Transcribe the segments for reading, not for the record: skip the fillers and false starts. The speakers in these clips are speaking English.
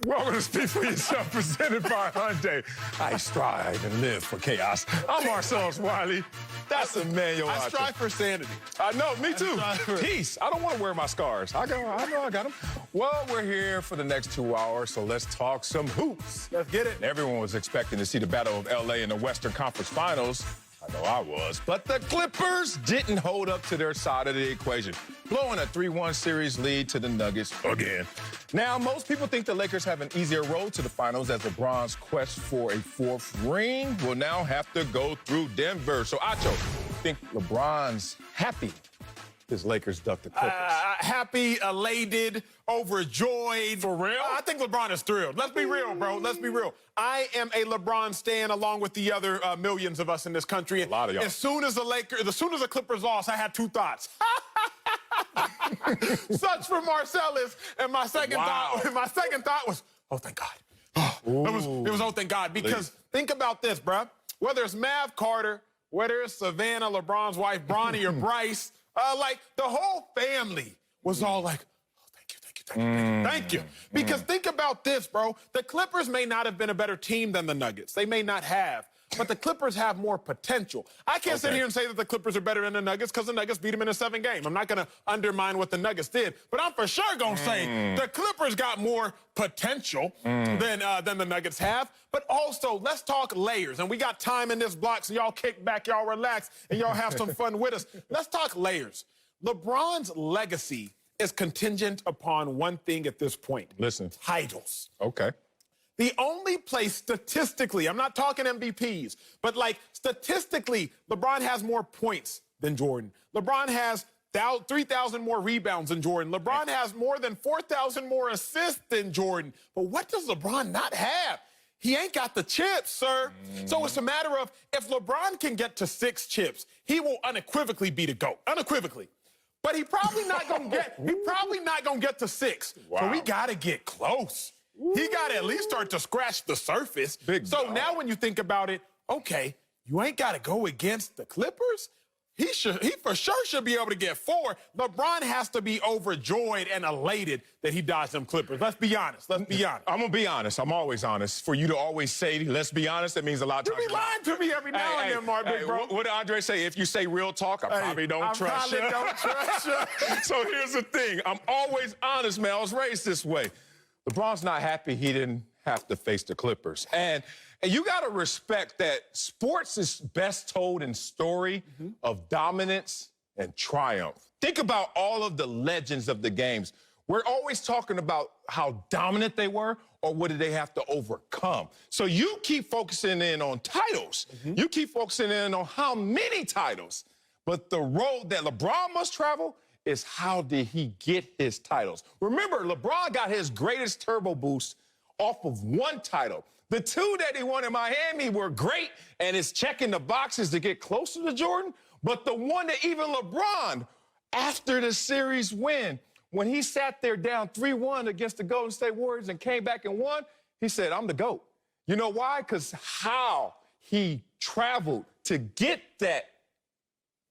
Welcome to Speak For Yourself, presented by Hyundai. I strive and live for chaos. I'm Marcellus Wiley. That's Emmanuel I strive for sanity. I know, me too. Peace. I don't want to wear my scars. I know I got them. Well, we're here for the next 2 hours, so let's talk some hoops. Let's get it. Everyone was expecting to see the Battle of L.A. in the Western Conference Finals. I know I was. But the Clippers didn't hold up to their side of the equation, blowing a 3-1 series lead to the Nuggets again. Now, most people think the Lakers have an easier road to the finals as LeBron's quest for a fourth ring will now have to go through Denver. So, Acho, think LeBron's happy his Lakers ducked the Clippers? Happy, elated, overjoyed. For real? I think LeBron is thrilled. Let's be real, bro. Let's be real. I am a LeBron stan along with the other millions of us in this country. A lot of y'all. As soon as the Clippers lost, I had two thoughts. Such for Marcellus, and my second thought was, oh, thank God. It was oh, thank God. Because think about this, bruh. Whether it's Mav Carter, whether it's Savannah, LeBron's wife, Bronny, or Bryce, like the whole family was all like, oh, thank you. Because think about this, bro. The Clippers may not have been a better team than the Nuggets. They may not have. But the Clippers have more potential. I can't sit here and say that the Clippers are better than the Nuggets because the Nuggets beat them in a 7 game. I'm not going to undermine what the Nuggets did, but I'm for sure going to say the Clippers got more potential than the Nuggets have. But also, let's talk layers. And we got time in this block, so y'all kick back, y'all relax, and y'all have some fun with us. Let's talk layers. LeBron's legacy is contingent upon one thing at this point. Listen. Titles. Okay. The only place statistically, I'm not talking MVPs, but like statistically, LeBron has more points than Jordan. LeBron has 3,000 more rebounds than Jordan. LeBron has more than 4,000 more assists than Jordan. But what does LeBron not have? He ain't got the chips, sir. So it's a matter of if LeBron can get to 6 chips, he will unequivocally be the GOAT. Unequivocally. But he probably not gonna get to 6. Wow. So we gotta get close. He got to at least start to scratch the surface. Now when you think about it, okay, you ain't got to go against the Clippers. He for sure should be able to get 4. LeBron has to be overjoyed and elated that he dodged them Clippers. Let's be honest. I'm going to be honest. I'm always honest. For you to always say, let's be honest, that means a lot of times. You be lying to me every now and then, Mark, big bro. What did Andre say? If you say real talk, I probably don't trust you. So here's the thing. I'm always honest, man. I was raised this way. LeBron's not happy he didn't have to face the Clippers. And you got to respect that sports is best told in story of dominance and triumph. Think about all of the legends of the games. We're always talking about how dominant they were or what did they have to overcome. So you keep focusing in on titles. You keep focusing in on how many titles. But the road that LeBron must travel is how did he get his titles? Remember, LeBron got his greatest turbo boost off of 1 title. The 2 that he won in Miami were great, and it's checking the boxes to get closer to Jordan. But the one that even LeBron, after the series win, when he sat there down 3-1 against the Golden State Warriors and came back and won, he said, I'm the GOAT. You know why? Because how he traveled to get that.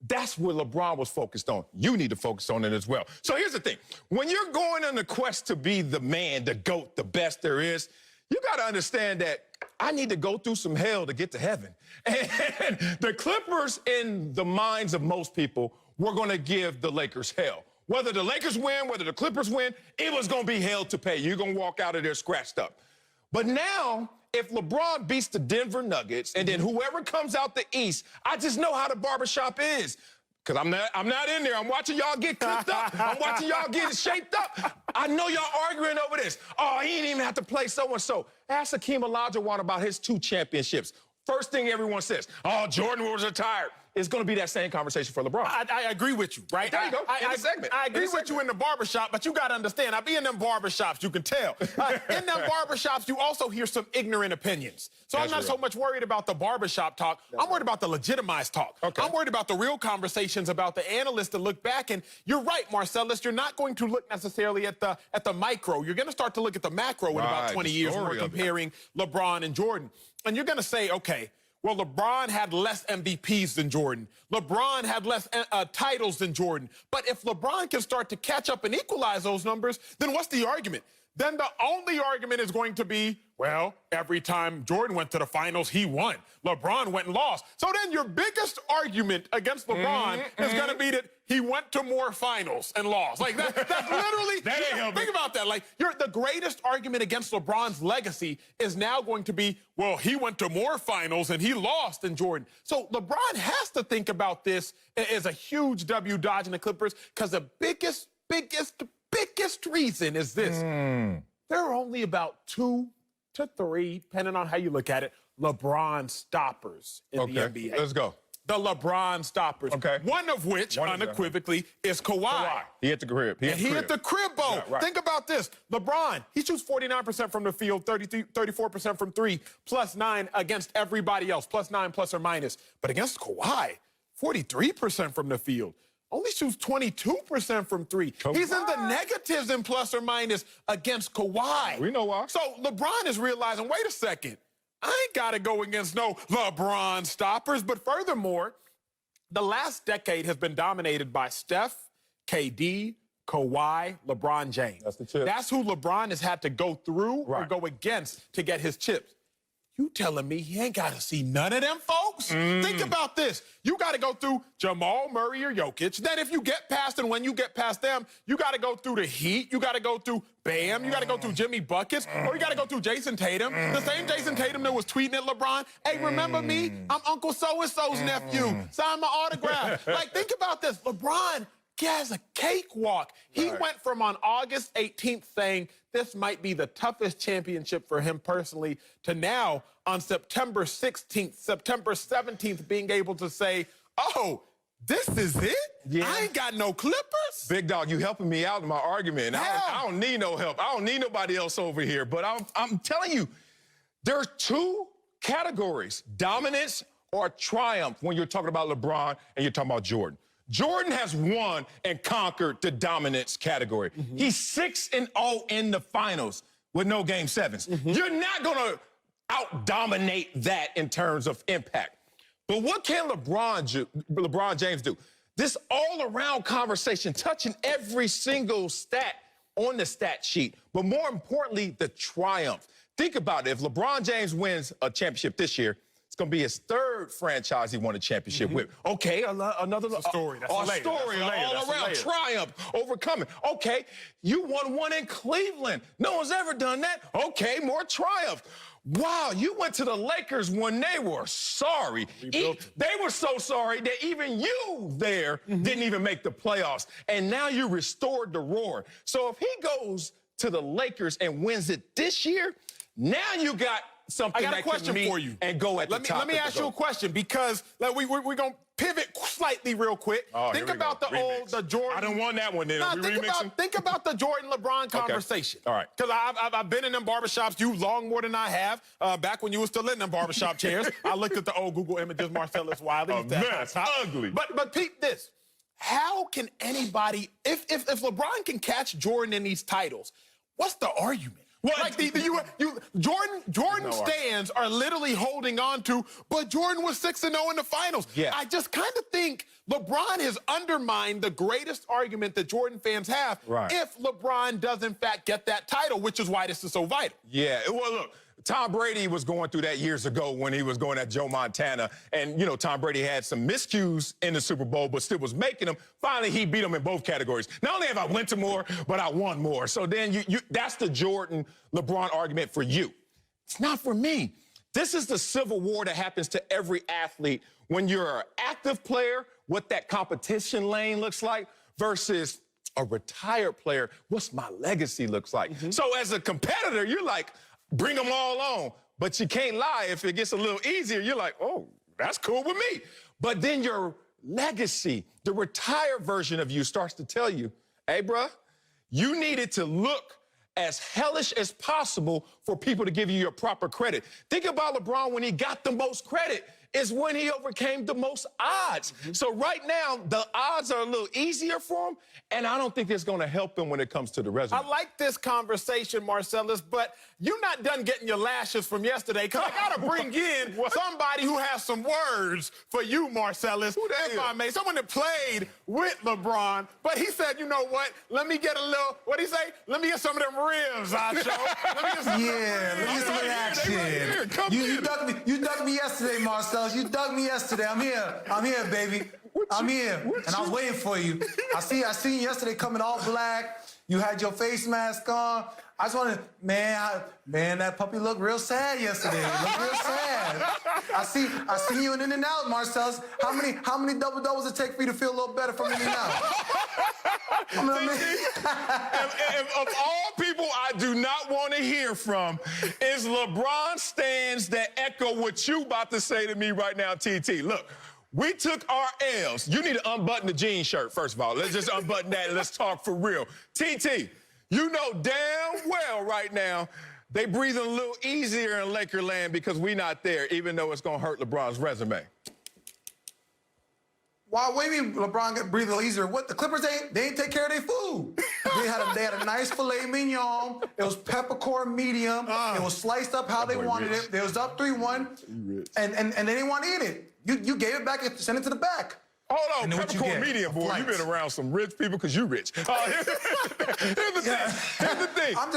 That's what LeBron was focused on. You need to focus on it as well. So here's the thing. When you're going on the quest to be the man, the GOAT, the best there is, you got to understand that I need to go through some hell to get to heaven. And the Clippers, in the minds of most people, were going to give the Lakers hell. Whether the Lakers win, whether the Clippers win, it was going to be hell to pay. You're going to walk out of there scratched up. But now, if LeBron beats the Denver Nuggets and then whoever comes out the East, I just know how the barbershop is. Because I'm not in there. I'm watching y'all get clipped up. I'm watching y'all get shaped up. I know y'all arguing over this. Oh, he didn't even have to play so-and-so. Ask Hakeem Olajuwon about his 2 championships. First thing everyone says, oh, Jordan was retired. It's going to be that same conversation for LeBron. I agree with you, right? There you go. I agree with you in the barbershop, but you got to understand, I be in them barbershops, you can tell. In them barbershops, you also hear some ignorant opinions. So I'm not so much worried about the barbershop talk. I'm worried about the legitimized talk. I'm worried about the real conversations about the analysts that look back. And you're right, Marcellus, you're not going to look necessarily at the micro. You're going to start to look at the macro in about 20 years when we're comparing LeBron and Jordan. And you're going to say, okay, well, LeBron had less MVPs than Jordan. LeBron had less titles than Jordan. But if LeBron can start to catch up and equalize those numbers, then what's the argument? then the only argument is going to be, well, every time Jordan went to the finals, he won. LeBron went and lost. So then your biggest argument against LeBron is going to be that he went to more finals and lost. Like, that's literally, think about that. Like, the greatest argument against LeBron's legacy is now going to be, well, he went to more finals and he lost than Jordan. So LeBron has to think about this as a huge W dodging the Clippers, because the biggest reason is this. There are only about 2 to 3, depending on how you look at it, LeBron stoppers in the NBA. Let's go. The LeBron stoppers. Okay. One of which, unequivocally, is Kawhi. He hit the crib. He hit the crib, Bo. Yeah, right. Think about this. LeBron, he shoots 49% from the field, 34% from 3, +9 against everybody else, +9 plus or minus. But against Kawhi, 43% from the field. Only shoots 22% from 3. He's in the negatives in plus or minus against Kawhi. We know why. So LeBron is realizing, wait a second, I ain't got to go against no LeBron stoppers. But furthermore, the last decade has been dominated by Steph, KD, Kawhi, LeBron James. That's the chip. That's who LeBron has had to go through or go against to get his chips. You telling me he ain't got to see none of them folks? Think about this. You got to go through Jamal Murray or Jokic. Then if you get past, and when you get past them, you got to go through the Heat. You got to go through Bam. You got to go through Jimmy Buckets. Or you got to go through Jason Tatum. The same Jason Tatum that was tweeting at LeBron, hey, remember me? I'm Uncle So-and-so's nephew. Sign my autograph. Like, think about this. LeBron has a cakewalk. He went from on August 18th saying this might be the toughest championship for him personally to now on September 16th, September 17th being able to say, oh, this is it? Yeah. I ain't got no Clippers? Big dog, you helping me out in my argument. I don't need no help. I don't need nobody else over here. But I'm telling you, there are 2 categories, dominance or triumph, when you're talking about LeBron and you're talking about Jordan. Jordan has won and conquered the dominance category. He's 6-0 in the finals with no game 7s. You're not going to out-dominate that in terms of impact. But what can LeBron James do? This all-around conversation, touching every single stat on the stat sheet, but more importantly, the triumph. Think about it. If LeBron James wins a championship this year, it's going to be his 3rd franchise he won a championship with. Okay, another story. That's a story, all-around triumph, overcoming. Okay, you won one in Cleveland. No one's ever done that. Okay, more triumph. Wow, you went to the Lakers when they were sorry. They were so sorry that even you there didn't even make the playoffs. And now you restored the roar. So if he goes to the Lakers and wins it this year, now you got something I got a question for you. And go at the top. Let me ask you a question, because we're going to pivot slightly real quick. Think about the Jordan. I don't want that one then. Think about the Jordan-LeBron conversation. All right. Because I've been in them barbershops, you long more than I have. Back when you were still in them barbershop chairs, I looked at the old Google images, Marcellus Wiley. A mess, ugly. But peep this. How can anybody, if LeBron can catch Jordan in these titles, what's the argument? Well, like Jordan stands are literally holding on to, but Jordan was 6-0 in the finals. Yeah. I just kind of think LeBron has undermined the greatest argument that Jordan fans have if LeBron does in fact get that title, which is why this is so vital. Yeah, well, look, Tom Brady was going through that years ago when he was going at Joe Montana. And, you know, Tom Brady had some miscues in the Super Bowl, but still was making them. Finally, he beat them in both categories. Not only have I went to more, but I won more. So then that's the Jordan-LeBron argument for you. It's not for me. This is the civil war that happens to every athlete when you're an active player, what that competition lane looks like, versus a retired player, what's my legacy looks like. So as a competitor, you're like, bring them all on. But you can't lie. If it gets a little easier, you're like, oh, that's cool with me. But then your legacy, the retired version of you starts to tell you, hey, bruh, you needed to look as hellish as possible for people to give you your proper credit. Think about LeBron when he got the most credit. is when he overcame the most odds. So right now, the odds are a little easier for him, and I don't think it's going to help him when it comes to the resume. I like this conversation, Marcellus, but you're not done getting your lashes from yesterday, because I got to bring in somebody who has some words for you, Marcellus. Who that if I may. Someone that played with LeBron, but he said, you know what, let me get a little, what'd he say? Let me get some of them ribs, I show. Let me get some let me get some action. You dug me yesterday, Marcellus. You dug me yesterday. I'm here, baby. I'm here. And I was waiting for you. I seen you yesterday coming all black. You had your face mask on. I just wanted, man, that puppy looked real sad yesterday. It looked real sad. I see you in and out, Marcellus. How many double-doubles it take for you to feel a little better from in and out? Of all people I do not want to hear from is LeBron stands that echo what you about to say to me right now, TT. Look, we took our L's. You need to unbutton the jean shirt, first of all. Let's just unbutton that and let's talk for real. TT, you know damn well right now they breathing a little easier in Lakerland because we not there, even though it's going to hurt LeBron's resume. What do you mean LeBron got breathe a little easier? What, the Clippers they ain't take care of their food. They had a nice filet mignon. It was peppercorn medium. It was sliced up how they wanted it. It was up 3-1. And they didn't want to eat it. You gave it back and sent it to the back. Hold on, peppercorn medium, boy. You've been around some rich people because you rich. Here's the thing. I'm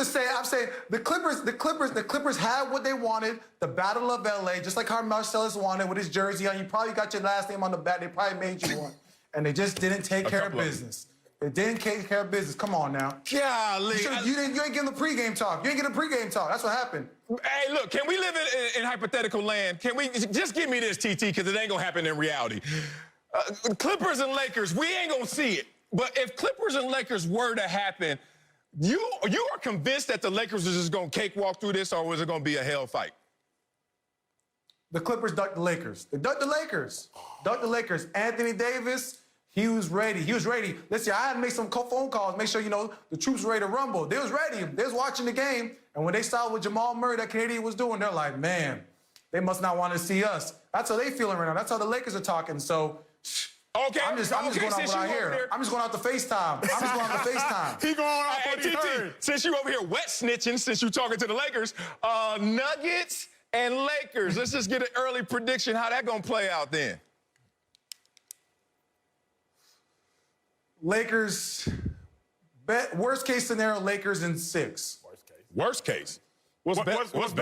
saying the Clippers had what they wanted, the Battle of LA, just like how Marcellus wanted with his jersey on. You probably got your last name on the back. They probably made you one. And they just didn't take care of business. They didn't take care of business. Come on now. Golly. You ain't getting the pregame talk. You ain't getting the pregame talk. That's what happened. Hey, look, can we live in hypothetical land? Can we just give me this, TT, because it ain't going to happen in reality. Clippers and Lakers, we ain't going to see it. But if Clippers and Lakers were to happen, you are convinced that the Lakers are just going to cakewalk through this, or was it going to be a hell fight? The Clippers ducked the Lakers. They ducked the Lakers. Ducked the Lakers. Anthony Davis, he was ready. He was ready. Listen, I had to make some phone calls, make sure, the troops were ready to rumble. They was ready. They was watching the game. And when they saw what Jamal Murray, that Canadian, was doing, they're like, man, they must not want to see us. That's how they feeling right now. That's how the Lakers are talking. So, okay, I'm just going off what I hear. I'm just going out to FaceTime. He going off what he heard. Since you over here wet snitching, since you talking to the Lakers, Nuggets and Lakers. Let's just get an early prediction how that going to play out then. Lakers, worst case scenario, Lakers in 6. Worst case? What's best case? What's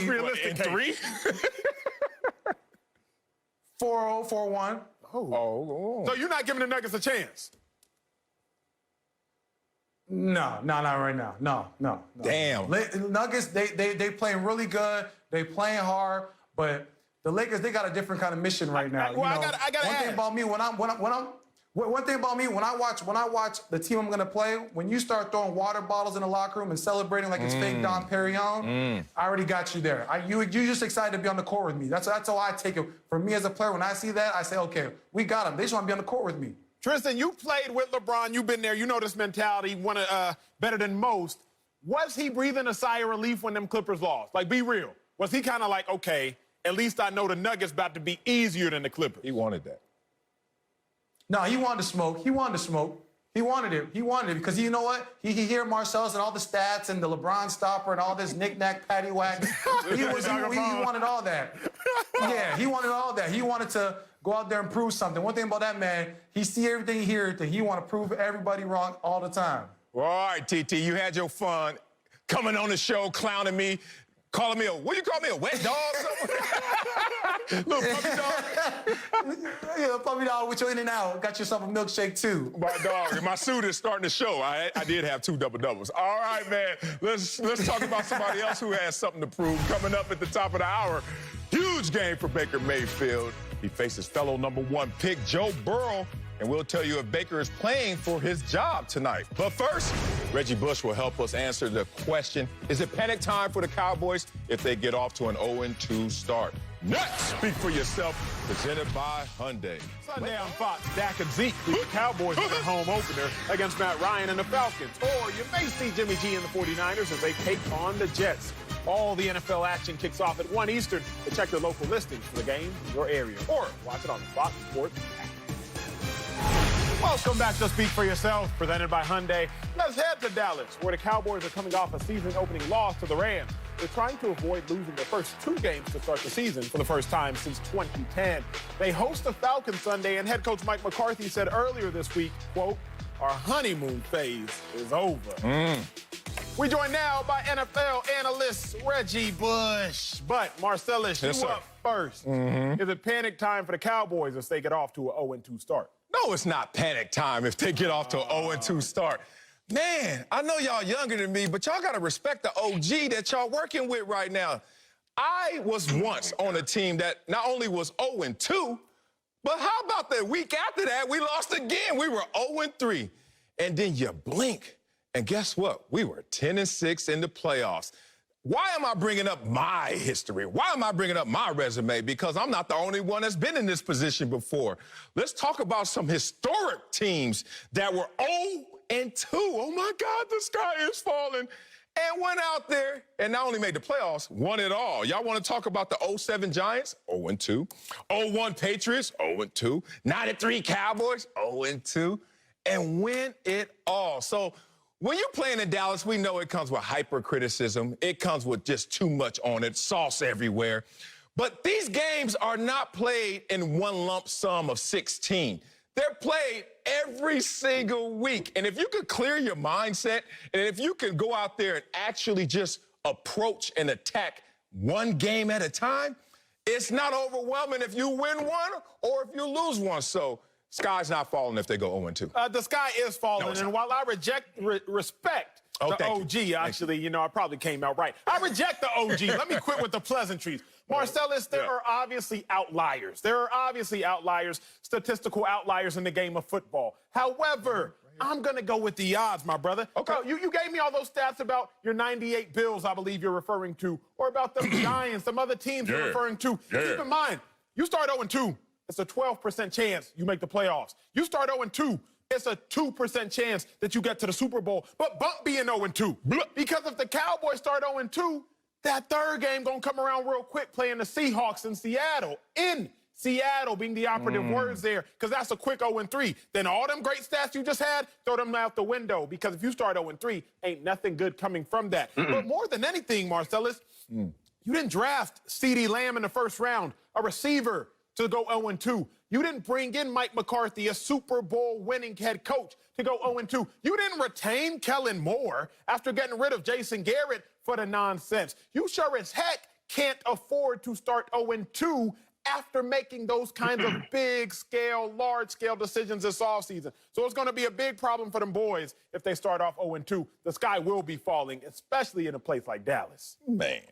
realistic case? 3? 4-0, 4-1. Oh. So you're not giving the Nuggets a chance? No, not right now. No. Damn. Nuggets, they playing really good. They playing hard, but the Lakers, they got a different kind of mission right now. I gotta one thing about me when I watch the team I'm gonna play, when you start throwing water bottles in the locker room and celebrating like it's fake Dom Perignon, I already got you there. You just excited to be on the court with me. That's how I take it. For me as a player, when I see that, I say, okay, we got them. They just want to be on the court with me. Tristan, you played with LeBron. You've been there. You know this mentality, better than most. Was he breathing a sigh of relief when them Clippers lost? Like, be real. Was he kind of like, okay, at least I know the Nuggets about to be easier than the Clippers? He wanted that. No, he wanted to smoke. He wanted it because you know what? He hear Marcellus and all the stats and the LeBron stopper and all this knick-knack, paddywhack. He wanted all that. Yeah, he wanted all that. He wanted to go out there and prove something. One thing about that man, he see everything, he hear everything. He want to prove everybody wrong all the time. Well, all right, TT, you had your fun coming on the show, clowning me, calling me what you call me, a wet dog? Little puppy dog? Yeah, puppy dog with your in and out. Got yourself a milkshake, too. My dog, my suit is starting to show. I did have 2 double-doubles. All right, man, let's talk about somebody else who has something to prove. Coming up at the top of the hour, huge game for Baker Mayfield. He faces fellow #1 pick Joe Burrow, and we'll tell you if Baker is playing for his job tonight. But first, Reggie Bush will help us answer the question, is it panic time for the Cowboys if they get off to an 0-2 start? Next, speak for yourself, presented by Hyundai. Sunday on Fox, Dak and Zeke lead the Cowboys in their home opener against Matt Ryan and the Falcons. Or you may see Jimmy G and the 49ers as they take on the Jets. All the NFL action kicks off at 1 Eastern. So check your local listings for the game in your area or watch it on the Fox Sports app. Welcome back to Speak for Yourself, presented by Hyundai. Let's head to Dallas, where the Cowboys are coming off a season-opening loss to the Rams. They're trying to avoid losing their first 2 games to start the season for the first time since 2010. They host the Falcons Sunday, and head coach Mike McCarthy said earlier this week, quote, "Our honeymoon phase is over." We joined now by NFL analyst Reggie Bush. But, Marcellus, you up first. Is it panic time for the Cowboys as they get off to an 0-2 start? No, it's not panic time if they get off to an 0-2 start. Man, I know y'all younger than me, but y'all got to respect the OG that y'all working with right now. I was once on a team that not only was 0-2, but how about the week after that, we lost again. We were 0-3. And then you blink, and guess what? We were 10-6 in the playoffs. Why am I bringing up my history? Why am I bringing up my resume? Because I'm not the only one that's been in this position before. Let's talk about some historic teams that were 0-2. Oh, my God, the sky is falling. And went out there and not only made the playoffs, won it all. Y'all want to talk about the 07 Giants? 0-2. 01 Patriots? 0-2. 93 Cowboys? 0-2. And win it all. So when you're playing in Dallas, we know it comes with hyper-criticism. It comes with just too much on it, sauce everywhere. But these games are not played in one lump sum of 16. They're played every single week. And if you could clear your mindset, and if you can go out there and actually just approach and attack one game at a time, it's not overwhelming if you win one or if you lose one. So sky's not falling if they go 0-2. The sky is falling, and while I respect the OG, actually, you know, I probably came out right. I reject the OG. Let me quit with the pleasantries. Marcellus, there are obviously outliers. There are obviously outliers, statistical outliers in the game of football. However, I'm going to go with the odds, my brother. Okay. You gave me all those stats about your 98 Bills, I believe you're referring to, or about the Giants, some other teams you're referring to. Keep in mind, you start 0-2. It's a 12% chance you make the playoffs. You start 0-2, it's a 2% chance that you get to the Super Bowl. But bump being 0-2. Because if the Cowboys start 0-2, that third game gonna come around real quick playing the Seahawks in Seattle. In Seattle being the operative words there, because that's a quick 0-3. Then all them great stats you just had, throw them out the window. Because if you start 0-3, ain't nothing good coming from that. But more than anything, Marcellus, you didn't draft CeeDee Lamb in the first round, a receiver, to go 0-2. You didn't bring in Mike McCarthy, a Super Bowl winning head coach, to go 0-2. You didn't retain Kellen Moore after getting rid of Jason Garrett for the nonsense. You sure as heck can't afford to start 0-2 after making those kinds of big-scale, large-scale decisions this offseason. So it's going to be a big problem for them boys if they start off 0-2. The sky will be falling, especially in a place like Dallas. Man.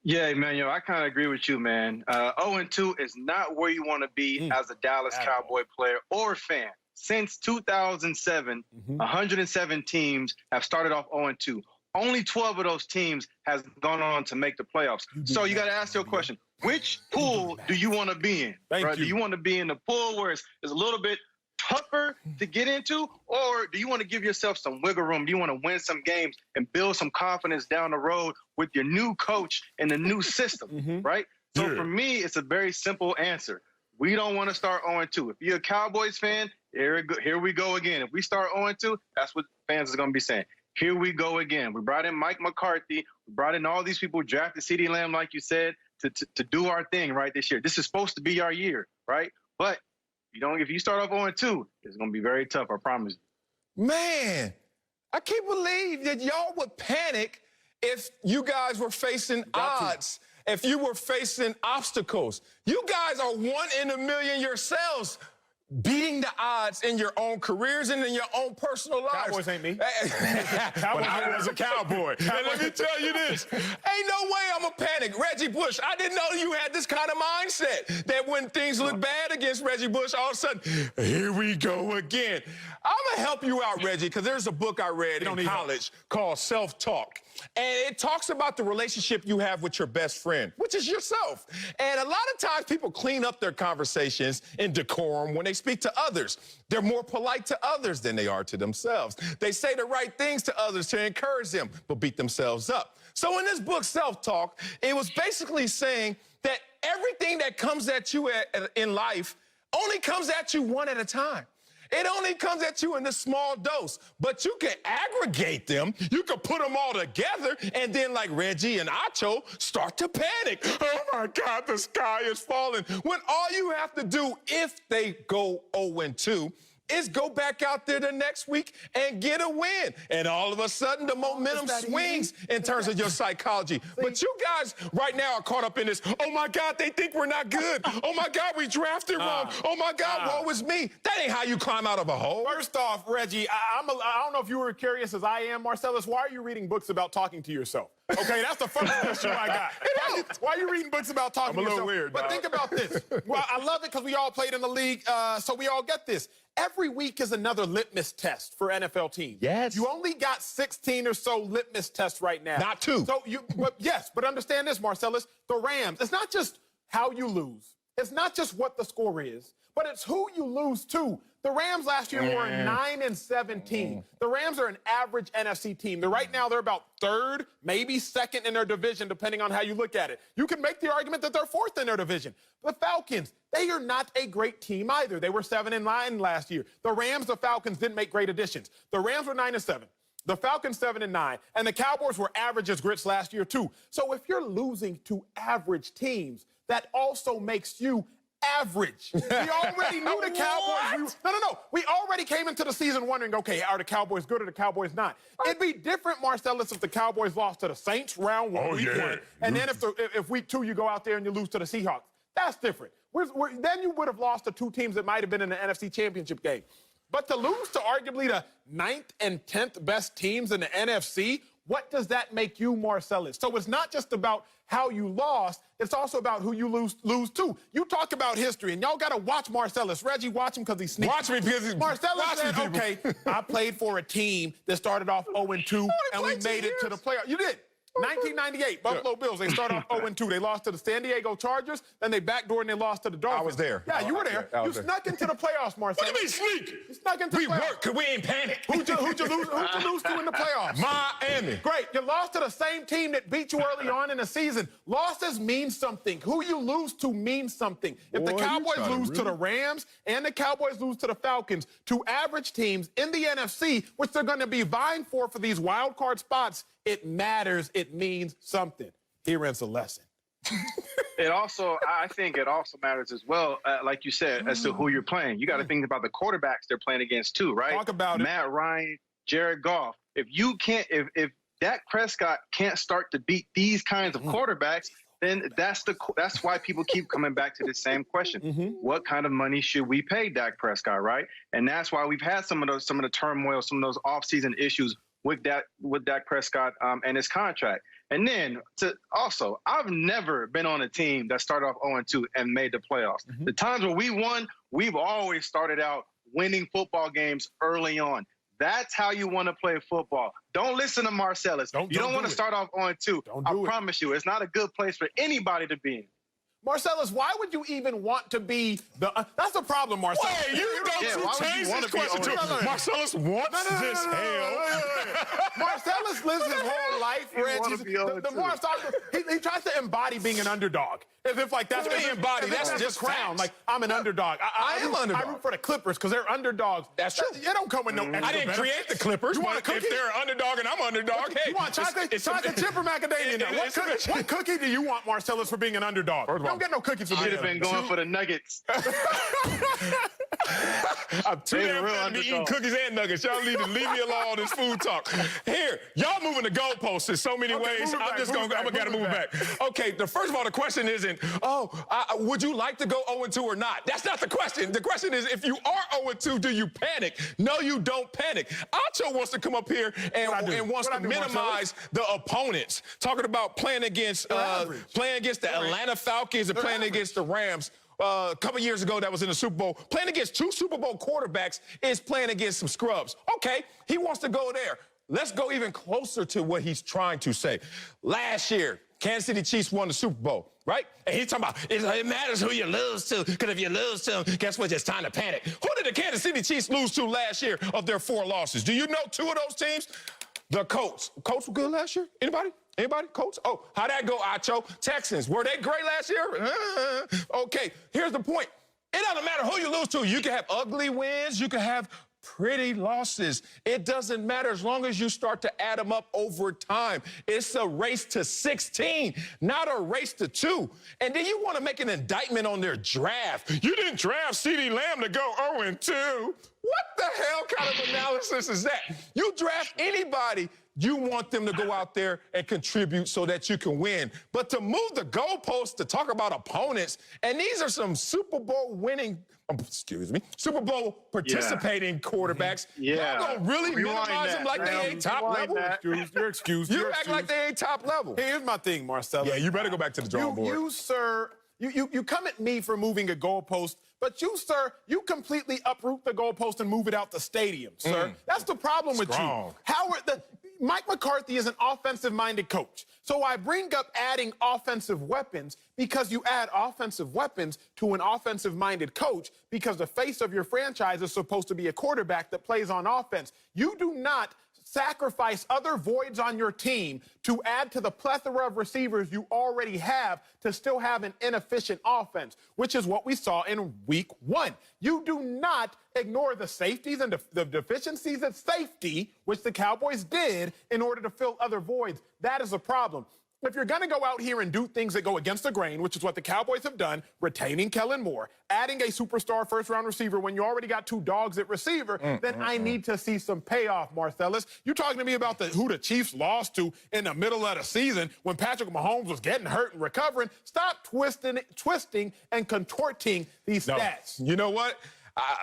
Yeah, man, I kind of agree with you, man. 0-2 is not where you want to be as a Dallas Cowboy player or fan. Since 2007, 107 teams have started off 0-2. Only 12 of those teams has gone on to make the playoffs. So you got to ask your question, which pool do you want to be in? Do you want to be in the pool where it's a little bit tougher to get into, or do you want to give yourself some wiggle room? Do you want to win some games and build some confidence down the road with your new coach and the new system, right? So for me, it's a very simple answer. We don't want to start 0-2. If you're a Cowboys fan, here we go again. If we start 0-2, that's what fans are going to be saying. Here we go again. We brought in Mike McCarthy. We brought in all these people, drafted CeeDee Lamb, like you said, to do our thing right this year. This is supposed to be our year, right? But if you start off 0-2, it's going to be very tough, I promise you. Man, I can't believe that y'all would panic if you guys were facing odds, if you were facing obstacles. You guys are 1 in a million yourselves. beating the odds in your own careers and in your own personal lives. Cowboys ain't me. But I was a Cowboy. And let me tell you this. Ain't no way I'm a panic. Reggie Bush, I didn't know you had this kind of mindset that when things look bad against Reggie Bush, all of a sudden, here we go again. I'm going to help you out, Reggie, because there's a book I read in college called Self-Talk. And it talks about the relationship you have with your best friend, which is yourself. And a lot of times people clean up their conversations in decorum when they speak to others. They're more polite to others than they are to themselves. They say the right things to others to encourage them, but beat themselves up. So in this book, Self-Talk, it was basically saying that everything that comes at you in life only comes at you one at a time. It only comes at you in a small dose, but you can aggregate them. You can put them all together, and then like Reggie and Acho start to panic. Oh, my God, the sky is falling. When all you have to do, if they go 0-2, is go back out there the next week and get a win. And all of a sudden, the momentum swings in terms of your psychology. But you guys right now are caught up in this, oh, my God, they think we're not good. Oh, my God, we drafted wrong. Oh, my God, woe is me. That ain't how you climb out of a hole. First off, Reggie, I don't know if you were curious as I am, Marcellus. Why are you reading books about talking to yourself? Okay, that's the first question I got. Why are you reading books about talking to yourself? I'm a little weird, But dog. think about this. Well, I love it because we all played in the league, so we all get this. Every week is another litmus test for NFL teams. Yes. You only got 16 or so litmus tests right now. Not 2. So but understand this, Marcellus. The Rams, it's not just how you lose. It's not just what the score is, but it's who you lose to. The Rams last year were 9-17. The Rams are an average NFC team. Right now, they're about 3rd, maybe 2nd in their division, depending on how you look at it. You can make the argument that they're 4th in their division. The Falcons, they are not a great team either. They were 7-9 last year. The Rams, the Falcons didn't make great additions. The Rams were 9-7. The Falcons 7-9. And the Cowboys were average as grits last year, too. So if you're losing to average teams, that also makes you average. We already knew the Cowboys. No. We already came into the season wondering, okay, are the Cowboys good or the Cowboys not? It'd be different, Marcellus, if the Cowboys lost to the Saints round 1, week 1. And then if week 2 you go out there and you lose to the Seahawks. That's different. Then you would have lost to 2 teams that might have been in the NFC Championship game. But to lose to arguably the 9th and 10th best teams in the NFC, what does that make you, Marcellus? So it's not just about how you lost, it's also about who you lose to. You talk about history, and y'all got to watch Marcellus. Reggie, watch him because he's sneaky. Watch me because he's... Marcellus said, okay, I played for a team that started off 0-2, and we made it to the playoffs. You did. 1998, Buffalo Bills, they started off 0-2. They lost to the San Diego Chargers, then they backdoored and they lost to the Dolphins. I was there. Yeah, you were there. You snuck into the playoffs, Marcellus. What do you mean sneak? You snuck into the playoffs. We work because we ain't panic. Who'd you lose to in the playoffs? Miami. Great. You lost to the same team that beat you early on in the season. Losses mean something. Who you lose to means something. If the Cowboys lose to the Rams and the Cowboys lose to the Falcons, 2 average teams in the NFC, which they're going to be vying for these wild card spots, it matters. It means something. Here's a lesson. I think it also matters as well, like you said, as to who you're playing. You got to think about the quarterbacks they're playing against too, right? Talk about Matt Ryan, Jared Goff. If if Dak Prescott can't start to beat these kinds of quarterbacks, then that's why people keep coming back to the same question. What kind of money should we pay Dak Prescott, right? And that's why we've had some of the turmoil, some of those offseason issues with Dak Prescott and his contract. And then I've never been on a team that started off 0-2 and made the playoffs. The times where we won, we've always started out winning football games early on. That's how you want to play football. Don't listen to Marcellus. You don't want to start off 0-2. I promise you, it's not a good place for anybody to be in. Marcellus, why would you even want to be the... that's the problem, Marcellus. Wait, you don't change this question to Marcellus wants this hell. Marcellus lives his whole life, Reggie. The more I've talked to him, he tries to embody being an underdog. As if like that's what embody. That's just crown. facts. Like I'm an underdog. I am an underdog. I root for the Clippers because they're underdogs. That's true. You don't come with no extra I didn't create the Clippers. You want a cookie? If they're an underdog and I'm an underdog, hey. You want chocolate chip or macadamia nut? What cookie do you want, Marcellus, for being an underdog? You don't get no cookies for being Should have been going for the Nuggets. I'm too damn real fat to be eating underdog. cookies and nuggets. Y'all need to leave me alone on this food talk. Here, y'all moving the goalposts in so many ways. I'm gonna move it back. Okay, first of all, the question isn't, would you like to go 0-2 or not? That's not the question. The question is, if you are 0-2, do you panic? No, you don't panic. Acho wants to come up here and wants to minimize the opponents. Talking about playing against the Atlanta Falcons and playing against the Rams. A couple years ago that was in the Super Bowl. Playing against 2 Super Bowl quarterbacks is playing against some scrubs. Okay, he wants to go there. Let's go even closer to what he's trying to say. Last year, Kansas City Chiefs won the Super Bowl, right? And he's talking about, it matters who you lose to, because if you lose to them, guess what? It's time to panic. Who did the Kansas City Chiefs lose to last year of their 4 losses? Do you know 2 of those teams? The Colts. Colts were good last year? Anybody? Anybody? Colts? Oh, how'd that go, Acho? Texans. Were they great last year? Okay, here's the point. It doesn't matter who you lose to. You can have ugly wins. You can have pretty losses. It doesn't matter as long as you start to add them up over time. It's a race to 16, not a race to 2. And then you want to make an indictment on their draft. You didn't draft CeeDee Lamb to go 0-2. What the hell kind of analysis is that? You draft anybody, you want them to go out there and contribute so that you can win. But to move the goalposts to talk about opponents, and these are some Super Bowl winning, Super Bowl participating quarterbacks. Yeah. Y'all gonna really minimize them like they ain't top level? You're excused. You act like they ain't top level. Hey, here's my thing, Marcelo. Yeah, you better go back to the drawing board. You, sir, you come at me for moving a goalpost, but you, sir, you completely uproot the goalpost and move it out the stadium, sir. That's the problem with you. Mike McCarthy is an offensive-minded coach. So I bring up adding offensive weapons because you add offensive weapons to an offensive-minded coach because the face of your franchise is supposed to be a quarterback that plays on offense. You do not sacrifice other voids on your team to add to the plethora of receivers you already have to still have an inefficient offense, which is what we saw in week 1. You do not ignore the safeties and the deficiencies at safety, which the Cowboys did in order to fill other voids. That is a problem. If you're going to go out here and do things that go against the grain, which is what the Cowboys have done, retaining Kellen Moore, adding a superstar first-round receiver when you already got 2 dogs at receiver, then I need to see some payoff, Marcellus. You talking to me about who the Chiefs lost to in the middle of the season when Patrick Mahomes was getting hurt and recovering? Stop twisting and contorting these stats. You know what?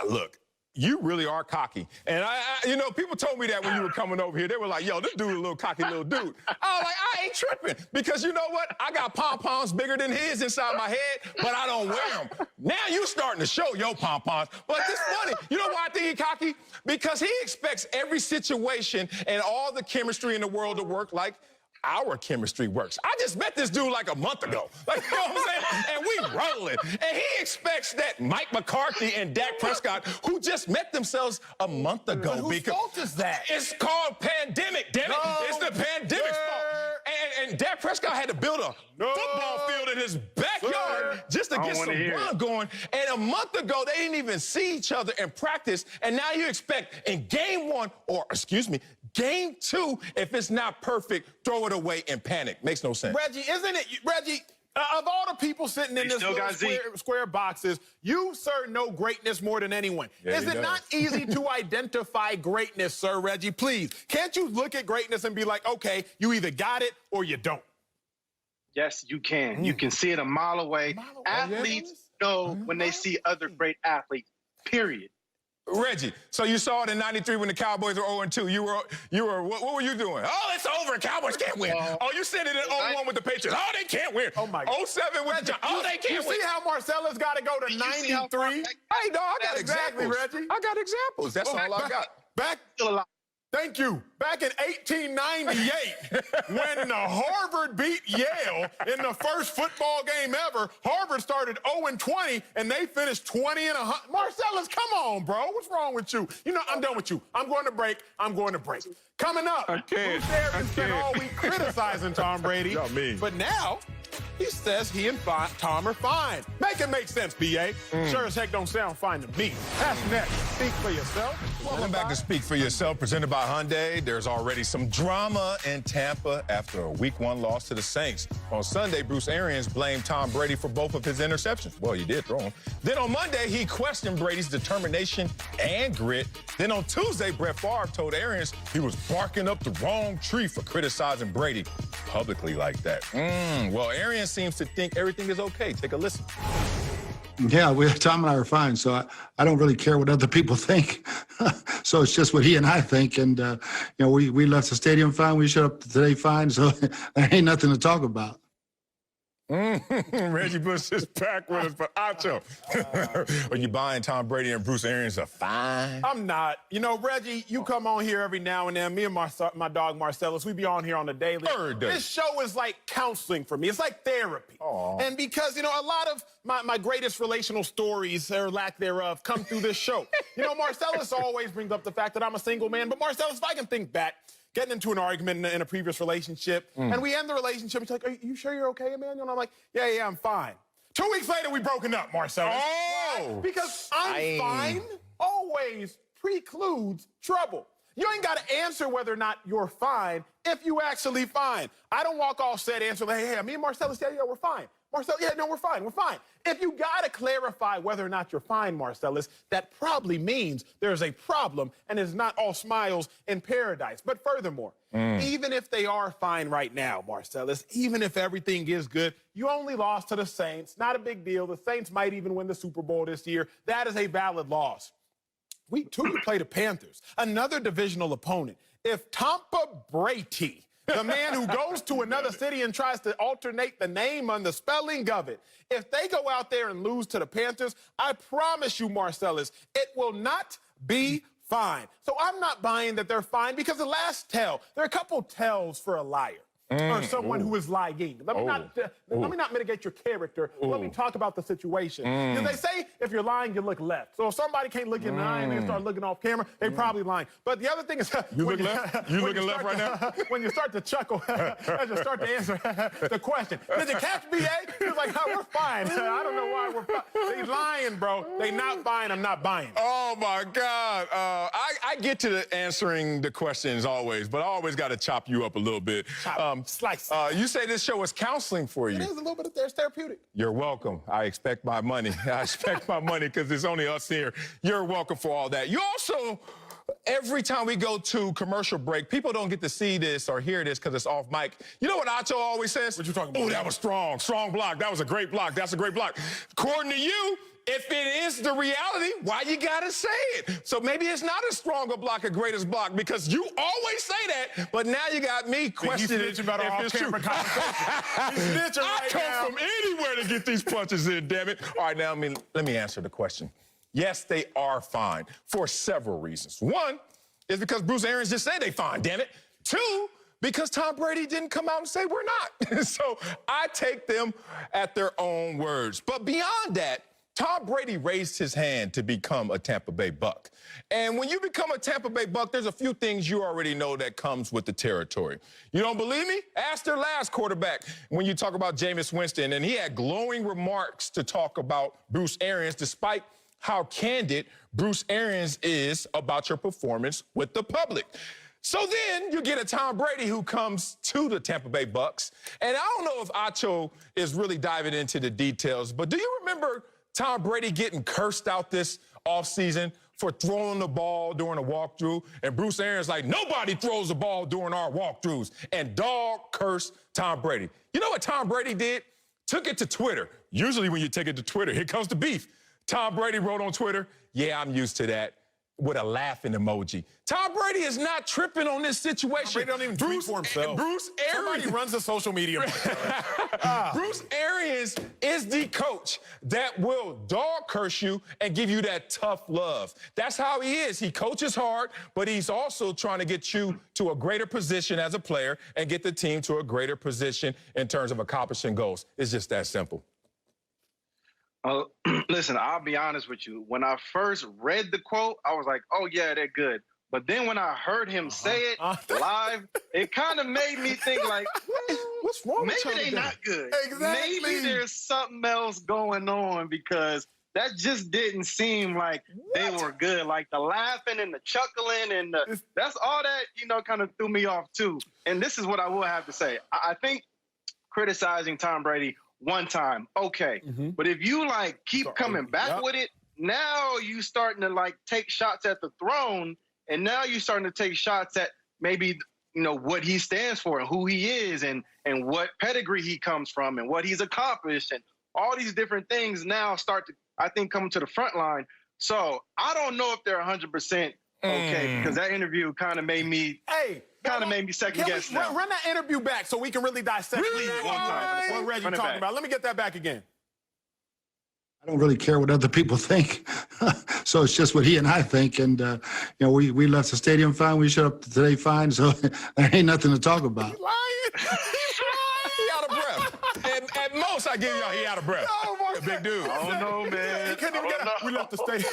Look. You really are cocky. And you know, people told me that when you were coming over here. They were like, yo, this dude is a little cocky little dude. I was like, I ain't tripping. Because you know what? I got pom-poms bigger than his inside my head, but I don't wear them. Now you starting to show your pom-poms. But it's funny. You know why I think he's cocky? Because he expects every situation and all the chemistry in the world to work like our chemistry works. I just met this dude like a month ago. Like, you know what I'm saying? And we rolling. And he expects that Mike McCarthy and Dak Prescott, who just met themselves a month ago. But whose fault is that? It's called pandemic, damn it. It's the pandemic's fault. And Dak Prescott had to build a football field in his backyard just to get some run going. And a month ago, they didn't even see each other in practice. And now you expect in game 1, or excuse me, game 2, if it's not perfect, throw it away and panic. Makes no sense. Reggie, isn't it, Reggie, of all the people sitting in this little square boxes, you, sir, know greatness more than anyone. Yeah, Is it not easy to identify greatness, sir, Reggie? Please, can't you look at greatness and be like, okay, you either got it or you don't? Yes, you can. You can see it a mile away. Athletes know when they see other great athletes, period. Reggie, so you saw it in '93 when the Cowboys were 0-2. You were what were you doing? Oh, it's over. Cowboys can't win. Oh, you said it in 0-1 with the Patriots. Oh, they can't win. Oh, my God. 0-7 with the Giants. Oh, they can't win. You see how Marcella's got to go to 93? Hey, dog, I got examples. Reggie. I got examples. That's all I got. Thank you. Back in 1898, when the Harvard beat Yale in the first football game ever, Harvard started 0-20, and they finished 20-100. Marcellus, come on, bro. What's wrong with you? You know, I'm done with you. I'm going to break. Coming up, who's there and spent all week criticizing Tom Brady. Y'all mean. But now, He says he and Tom are fine. Make it make sense, B.A. Sure as heck don't sound fine to me. That's next. Speak for yourself. Welcome back to Speak for Yourself, presented by Hyundai. There's already some drama in Tampa after a Week 1 loss to the Saints. On Sunday, Bruce Arians blamed Tom Brady for both of his interceptions. Well, he did throw them. Then on Monday, he questioned Brady's determination and grit. Then on Tuesday, Brett Favre told Arians he was barking up the wrong tree for criticizing Brady publicly like that. Well, Arians seems to think everything is okay. Take a listen. Yeah, Tom and I are fine, so I don't really care what other people think. So it's just what he and I think. And, we left the stadium fine. We showed up today fine, so there ain't nothing to talk about. Reggie Bush is back with us for Acho. Are you buying Tom Brady and Bruce Arians a fine? I'm not. Reggie, you come on here every now and then. Me and my dog Marcellus, we be on here on the daily. This show is like counseling for me. It's like therapy. Aww. And because, a lot of my greatest relational stories, or lack thereof, come through this show. Marcellus always brings up the fact that I'm a single man. But Marcellus, if I can think back, getting into an argument in a previous relationship, and we end the relationship. He's like, "Are you sure you're okay, Emmanuel?" And I'm like, yeah, I'm fine. 2 weeks later, we broken up, Marcellus. Oh! Because I'm fine always precludes trouble. You ain't got to answer whether or not you're fine if you actually fine. I don't walk off set answer like, hey, me and Marcellus, yeah, we're fine. Marcellus, yeah, no, we're fine. If you got to clarify whether or not you're fine, Marcellus, that probably means there's a problem and it's not all smiles in paradise. But furthermore, even if they are fine right now, Marcellus, even if everything is good, you only lost to the Saints. Not a big deal. The Saints might even win the Super Bowl this year. That is a valid loss. Week 2, we play the Panthers, another divisional opponent. If Tampa Brady, the man who goes to another city and tries to alternate the name on the spelling of it, if they go out there and lose to the Panthers, I promise you, Marcellus, it will not be fine. So I'm not buying that they're fine because the last tell, there are a couple tells for a liar. Or someone who is lying. Let me not mitigate your character. Let me talk about the situation. Because they say if you're lying, you look left. So if somebody can't look in the eye and they start looking off camera, they probably lying. But the other thing is, you look left. You looking left right now? When you start to chuckle, as you start to answer the question, did you catch BA? He was like, we're fine. I don't know why we're fine. They lying, bro. They not buying. I'm not buying. Oh my God. I get to answering the questions always, but I always got to chop you up a little bit. Slice. You say this show is counseling for you. It is a little bit of therapeutic. You're welcome. I expect my money. I expect my money because it's only us here. You're welcome for all that. You also, every time we go to commercial break, people don't get to see this or hear this because it's off mic. You know what Acho always says? What you talking about? Oh, that was strong. Strong block. That was a great block. That's a great block. According to you, if it is the reality, why you gotta say it? So maybe it's not a stronger block, a greatest block, because you always say that, but now you got me questioning He's about our off-camera conversation. He's snitching I come from anywhere to get these punches in, damn it. All right, now let me answer the question. Yes, they are fine for several reasons. One is because Bruce Arians just said they fine, damn it. Two, because Tom Brady didn't come out and say we're not. So I take them at their own words. But beyond that, Tom Brady raised his hand to become a Tampa Bay Buck. And when you become a Tampa Bay Buck, there's a few things you already know that comes with the territory. You don't believe me? Ask their last quarterback when you talk about Jameis Winston. And he had glowing remarks to talk about Bruce Arians, despite how candid Bruce Arians is about your performance with the public. So then you get a Tom Brady who comes to the Tampa Bay Bucks. And I don't know if Acho is really diving into the details, but do you remember Tom Brady getting cursed out this offseason for throwing the ball during a walkthrough? And Bruce Arians like, nobody throws the ball during our walkthroughs. And dog cursed Tom Brady. You know what Tom Brady did? Took it to Twitter. Usually when you take it to Twitter, here comes the beef. Tom Brady wrote on Twitter, yeah, I'm used to that, with a laughing emoji. Tom Brady is not tripping on this situation. Tom Brady don't even tweet for himself. Bruce Arians. Somebody runs the social media. Bruce Arians is the coach that will dog curse you and give you that tough love. That's how he is. He coaches hard, but he's also trying to get you to a greater position as a player and get the team to a greater position in terms of accomplishing goals. It's just that simple. Listen, I'll be honest with you. When I first read the quote, I was like, oh, yeah, they're good. But then when I heard him say it live, it kind of made me think like, What's wrong with maybe y'all they're not good. Exactly. Maybe there's something else going on because that just didn't seem like they were good. Like the laughing and the chuckling and that's all that, kind of threw me off too. And this is what I will have to say. I think criticizing Tom Brady one time, okay. But if you keep coming back with it, now you starting to take shots at the throne, and now you're starting to take shots at maybe what he stands for and who he is and what pedigree he comes from and what he's accomplished, and all these different things now start to, I think, come to the front line. So I don't know if they're 100% okay, because that interview kind of made me second guess now. Run that interview back so we can really dissect what Reggie talking about. Let me get that back again. I don't really care what other people think. So it's just what he and I think. And, we left the stadium fine. We showed up today fine. So there ain't nothing to talk about. He's lying. He out of breath. At most, I give y'all he out of breath. No, big dude. I don't know, man. He couldn't even get up. We left the stadium.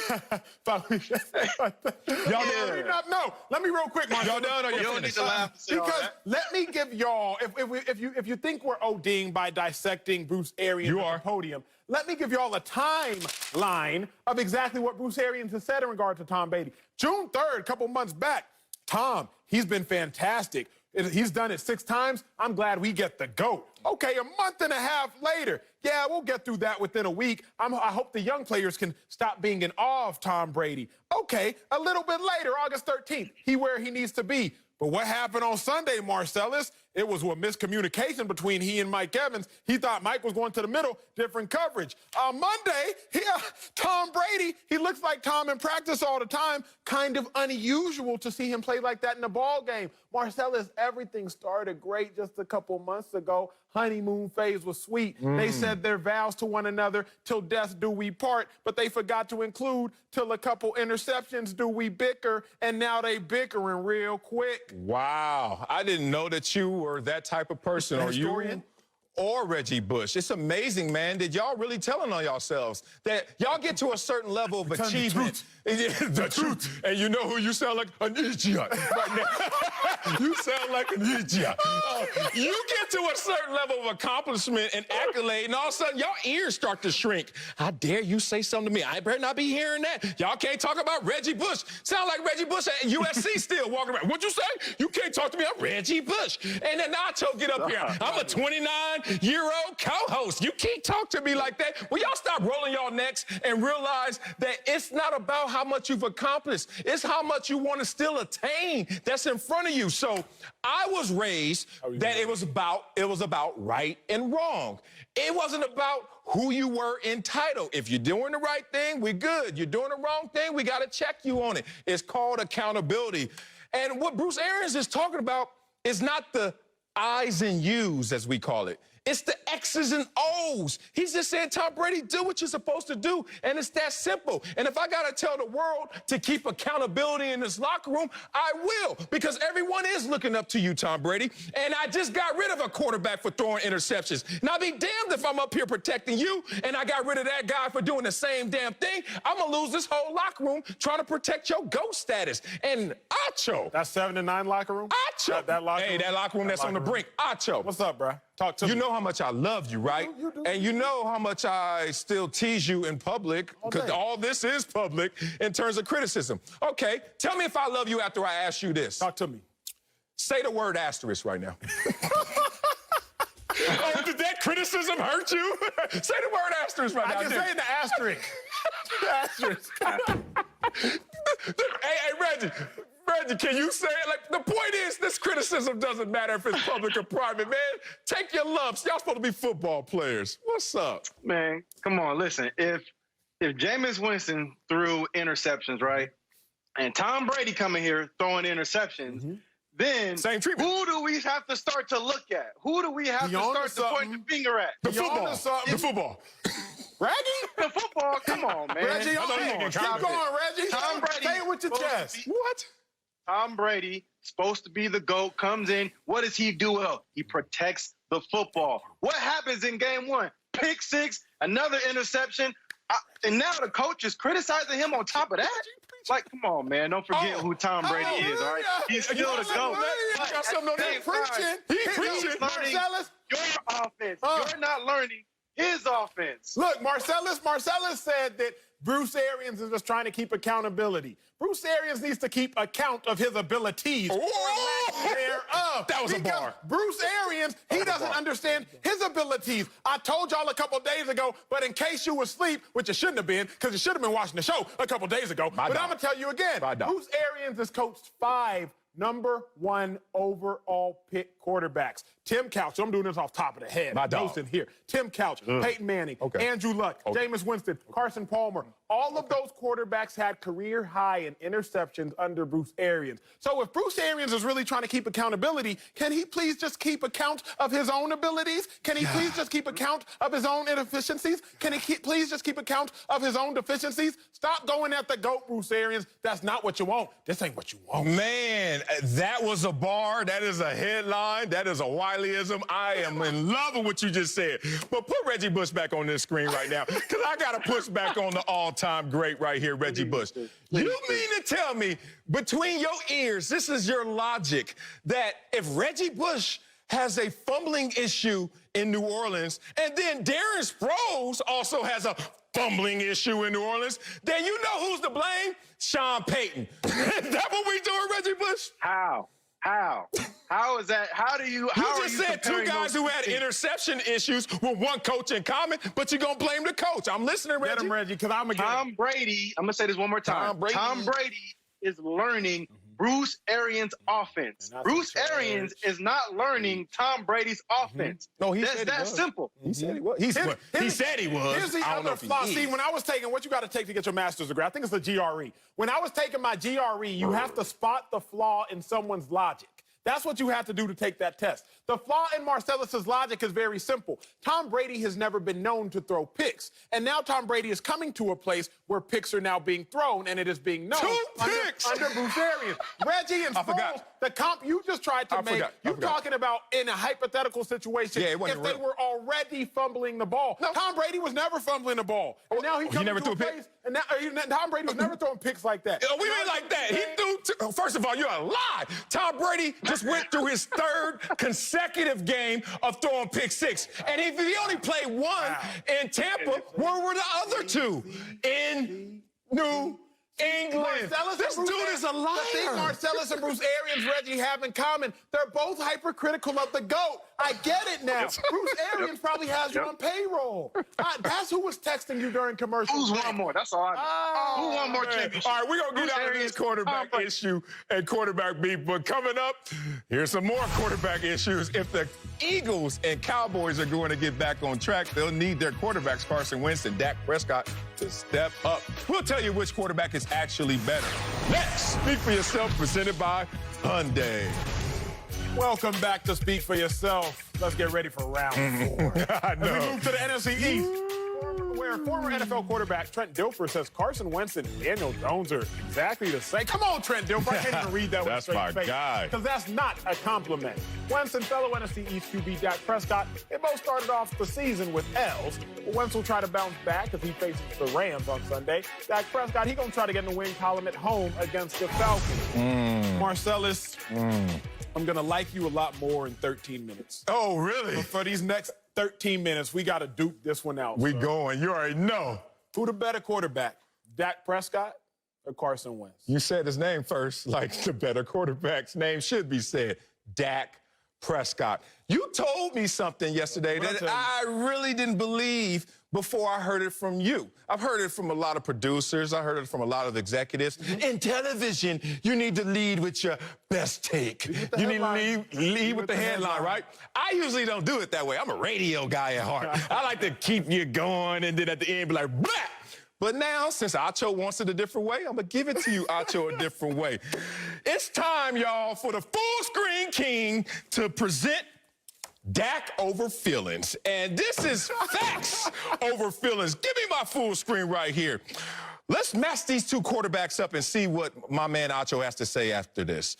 No, let me real quick, Mark. Y'all done or You don't need to laugh. Because let me give y'all, if you think we're ODing by dissecting Bruce Arians at the podium, let me give y'all a timeline of exactly what Bruce Arians has said in regard to Tom Brady. June 3rd, a couple months back, Tom, he's been fantastic. He's done it 6 times. I'm glad we get the GOAT. Okay, a month and a half later, yeah, we'll get through that within a week. I hope the young players can stop being in awe of Tom Brady. Okay, a little bit later, August 13th, he where he needs to be. But what happened on Sunday, Marcellus? It was a miscommunication between he and Mike Evans. He thought Mike was going to the middle, different coverage. On Monday, Tom Brady, he looks like Tom in practice all the time. Kind of unusual to see him play like that in a ball game. Marcellus, everything started great just a couple months ago. Honeymoon phase was sweet. They said their vows to one another, till death do we part, but they forgot to include, till a couple interceptions do we bicker, and now they bickering real quick. Wow. I didn't know that you were that type of person, or historian? you or Reggie Bush. It's amazing, man, that y'all really telling on yourselves, that y'all get to a certain level of achievement. The truth. And you know who you sound like? An idiot right now. You sound like an idiot. You get to a certain level of accomplishment and accolade, and all of a sudden, your ears start to shrink. How dare you say something to me? I better not be hearing that. Y'all can't talk about Reggie Bush. Sound like Reggie Bush at USC still walking around. What'd you say? You can't talk to me. I'm Reggie Bush. And then Nacho get up here. I'm a 29-year-old co-host. You can't talk to me like that. Will y'all stop rolling y'all necks and realize that it's not about how much you've accomplished. It's how much you want to still attain that's in front of you. So I was raised that it was about right and wrong. It wasn't about who you were entitled. If you're doing the right thing, we're good. You're doing the wrong thing, we got to check you on it. It's called accountability. And what Bruce Arians is talking about is not the I's and U's, as we call it. It's the X's and O's. He's just saying, Tom Brady, do what you're supposed to do, and it's that simple. And if I got to tell the world to keep accountability in this locker room, I will, because everyone is looking up to you, Tom Brady. And I just got rid of a quarterback for throwing interceptions. And I'll be damned if I'm up here protecting you, and I got rid of that guy for doing the same damn thing. I'm going to lose this whole locker room trying to protect your GOAT status. And Acho. That 7-9 locker room? Acho. That locker room? That locker room that's on the brink. Acho. What's up, bro? Talk to me. You know how much I love you, right? You do. And you know how much I still tease you in public, because all this is public in terms of criticism. Okay, tell me if I love you after I ask you this. Talk to me. Say the word asterisk right now. Oh, did that criticism hurt you? Say the word asterisk right now. I can say the asterisk. Asterisk. Hey, Reggie, can you say it? Like, the point is, this criticism doesn't matter if it's public or private, man. Take your lumps. Y'all supposed to be football players. What's up? Man, come on, listen. If Jameis Winston threw interceptions, right, and Tom Brady coming here throwing interceptions, then same treatment. Who do we have to start to look at? Who do we have to start to point the finger at? The football. Reggie? The football? Come on, man. Reggie, keep going, Reggie. Tom Brady. Say it with your chest. What? Tom Brady, supposed to be the GOAT, comes in. What does he do well? He protects the football. What happens in game 1? Pick 6, another interception, and now the coach is criticizing him on top of that? Like, come on, man. Don't forget who Tom Brady is, all right? He's still the GOAT. He got something on that. Preaching. He preaching. You're not learning his offense. Look, Marcellus said that Bruce Arians is just trying to keep accountability. Bruce Arians needs to keep account of his abilities or lack thereof. That was a bar. Bruce Arians, he doesn't understand his abilities. I told y'all a couple days ago, but in case you were asleep, which you shouldn't have been, because you should have been watching the show a couple days ago. But I'm going to tell you again, Bruce Arians has coached 5 #1 overall pick quarterbacks. Tim Couch, I'm doing this off top of the head. Nothing here. Tim Couch, Peyton Manning, Andrew Luck, Jameis Winston, Carson Palmer. All of those quarterbacks had career high in interceptions under Bruce Arians. So if Bruce Arians is really trying to keep accountability, can he please just keep account of his own abilities? Can he please just keep account of his own inefficiencies? Can he please just keep account of his own deficiencies? Stop going at the GOAT, Bruce Arians. That's not what you want. This ain't what you want. Man, that was a bar. That is a headline. That is a Wileyism. I am in love with what you just said. But put Reggie Bush back on this screen right now, because I got to push back on the all-time great right here, Reggie Bush. You mean to tell me, between your ears, this is your logic, that if Reggie Bush has a fumbling issue in New Orleans, and then Darren Sproles also has a fumbling issue in New Orleans, then you know who's to blame? Sean Payton. Is that what we doing, Reggie Bush? How? How is that? How do you? You just said 2 guys who had interception issues with 1 coach in common, but you're going to blame the coach. I'm listening, Reggie. Get him, Reggie, because I'm going to get him. Tom Brady, I'm going to say this one more time. Tom Brady is learning Bruce Arians' offense. Bruce Arians is not learning Tom Brady's offense. No, That's that simple. He said he was. He said he was. Here's the other flaw. See, when I was taking what you got to take to get your master's degree, I think it's the GRE. When I was taking my GRE, you have to spot the flaw in someone's logic. That's what you have to do to take that test. The flaw in Marcellus's logic is very simple. Tom Brady has never been known to throw picks. And now Tom Brady is coming to a place where picks are now being thrown, and it is being known under Bruce Arians. Reggie and Sproles, the comp you just tried to make, you're talking about in a hypothetical situation if they were already fumbling the ball. No. Tom Brady was never fumbling the ball. And now he comes to a place, and now Tom Brady was never throwing picks like that. We mean like that. He threw, first of all, you're a lie. Tom Brady just went through his 3rd consecutive game of throwing pick 6. And if he only played 1 in Tampa, where were the other 2? In New England. This dude is a liar. The thing Marcellus and Bruce Arians, Reggie, have in common, they're both hypercritical of the GOAT. I get it now. Bruce Arians probably has you on payroll. That's who was texting you during commercials. Who's one more? That's all I know. Who won more championships? All right, we're going to get out of this quarterback issue and quarterback beef. But coming up, here's some more quarterback issues. If the Eagles and Cowboys are going to get back on track, they'll need their quarterbacks, Carson Wentz and Dak Prescott, to step up. We'll tell you which quarterback is actually better. Next, Speak for Yourself, presented by Hyundai. Welcome back to Speak for Yourself. Let's get ready for round 4. I know. As we move to the NFC East, where former NFL quarterback Trent Dilfer says Carson Wentz and Daniel Jones are exactly the same. Come on, Trent Dilfer. I can't even read that with a straight face. That's my guy. Because that's not a compliment. Wentz and fellow NFC East QB Dak Prescott, they both started off the season with L's. Wentz will try to bounce back as he faces the Rams on Sunday. Dak Prescott, he's going to try to get in the win column at home against the Falcons. Marcellus, I'm going to like you a lot more in 13 minutes. Oh, really? But for these next 13 minutes, we got to duke this one out. We going. You already know. Who the better quarterback, Dak Prescott or Carson Wentz? You said his name first, like the better quarterback's name should be said. Dak Prescott. You told me something yesterday that I really didn't believe before I heard it from you. I've heard it from a lot of producers. I heard it from a lot of executives. In television, you need to lead with your best take. You need to lead with the headline, right? I usually don't do it that way. I'm a radio guy at heart. I like to keep you going and then at the end be like, blah! But now, since Acho wants it a different way, I'm going to give it to you, Acho, a different way. It's time, y'all, for the full-screen king to present Dak over feelings. And this is facts over feelings. Give me my full screen right here. Let's match these 2 quarterbacks up and see what my man Acho has to say after this.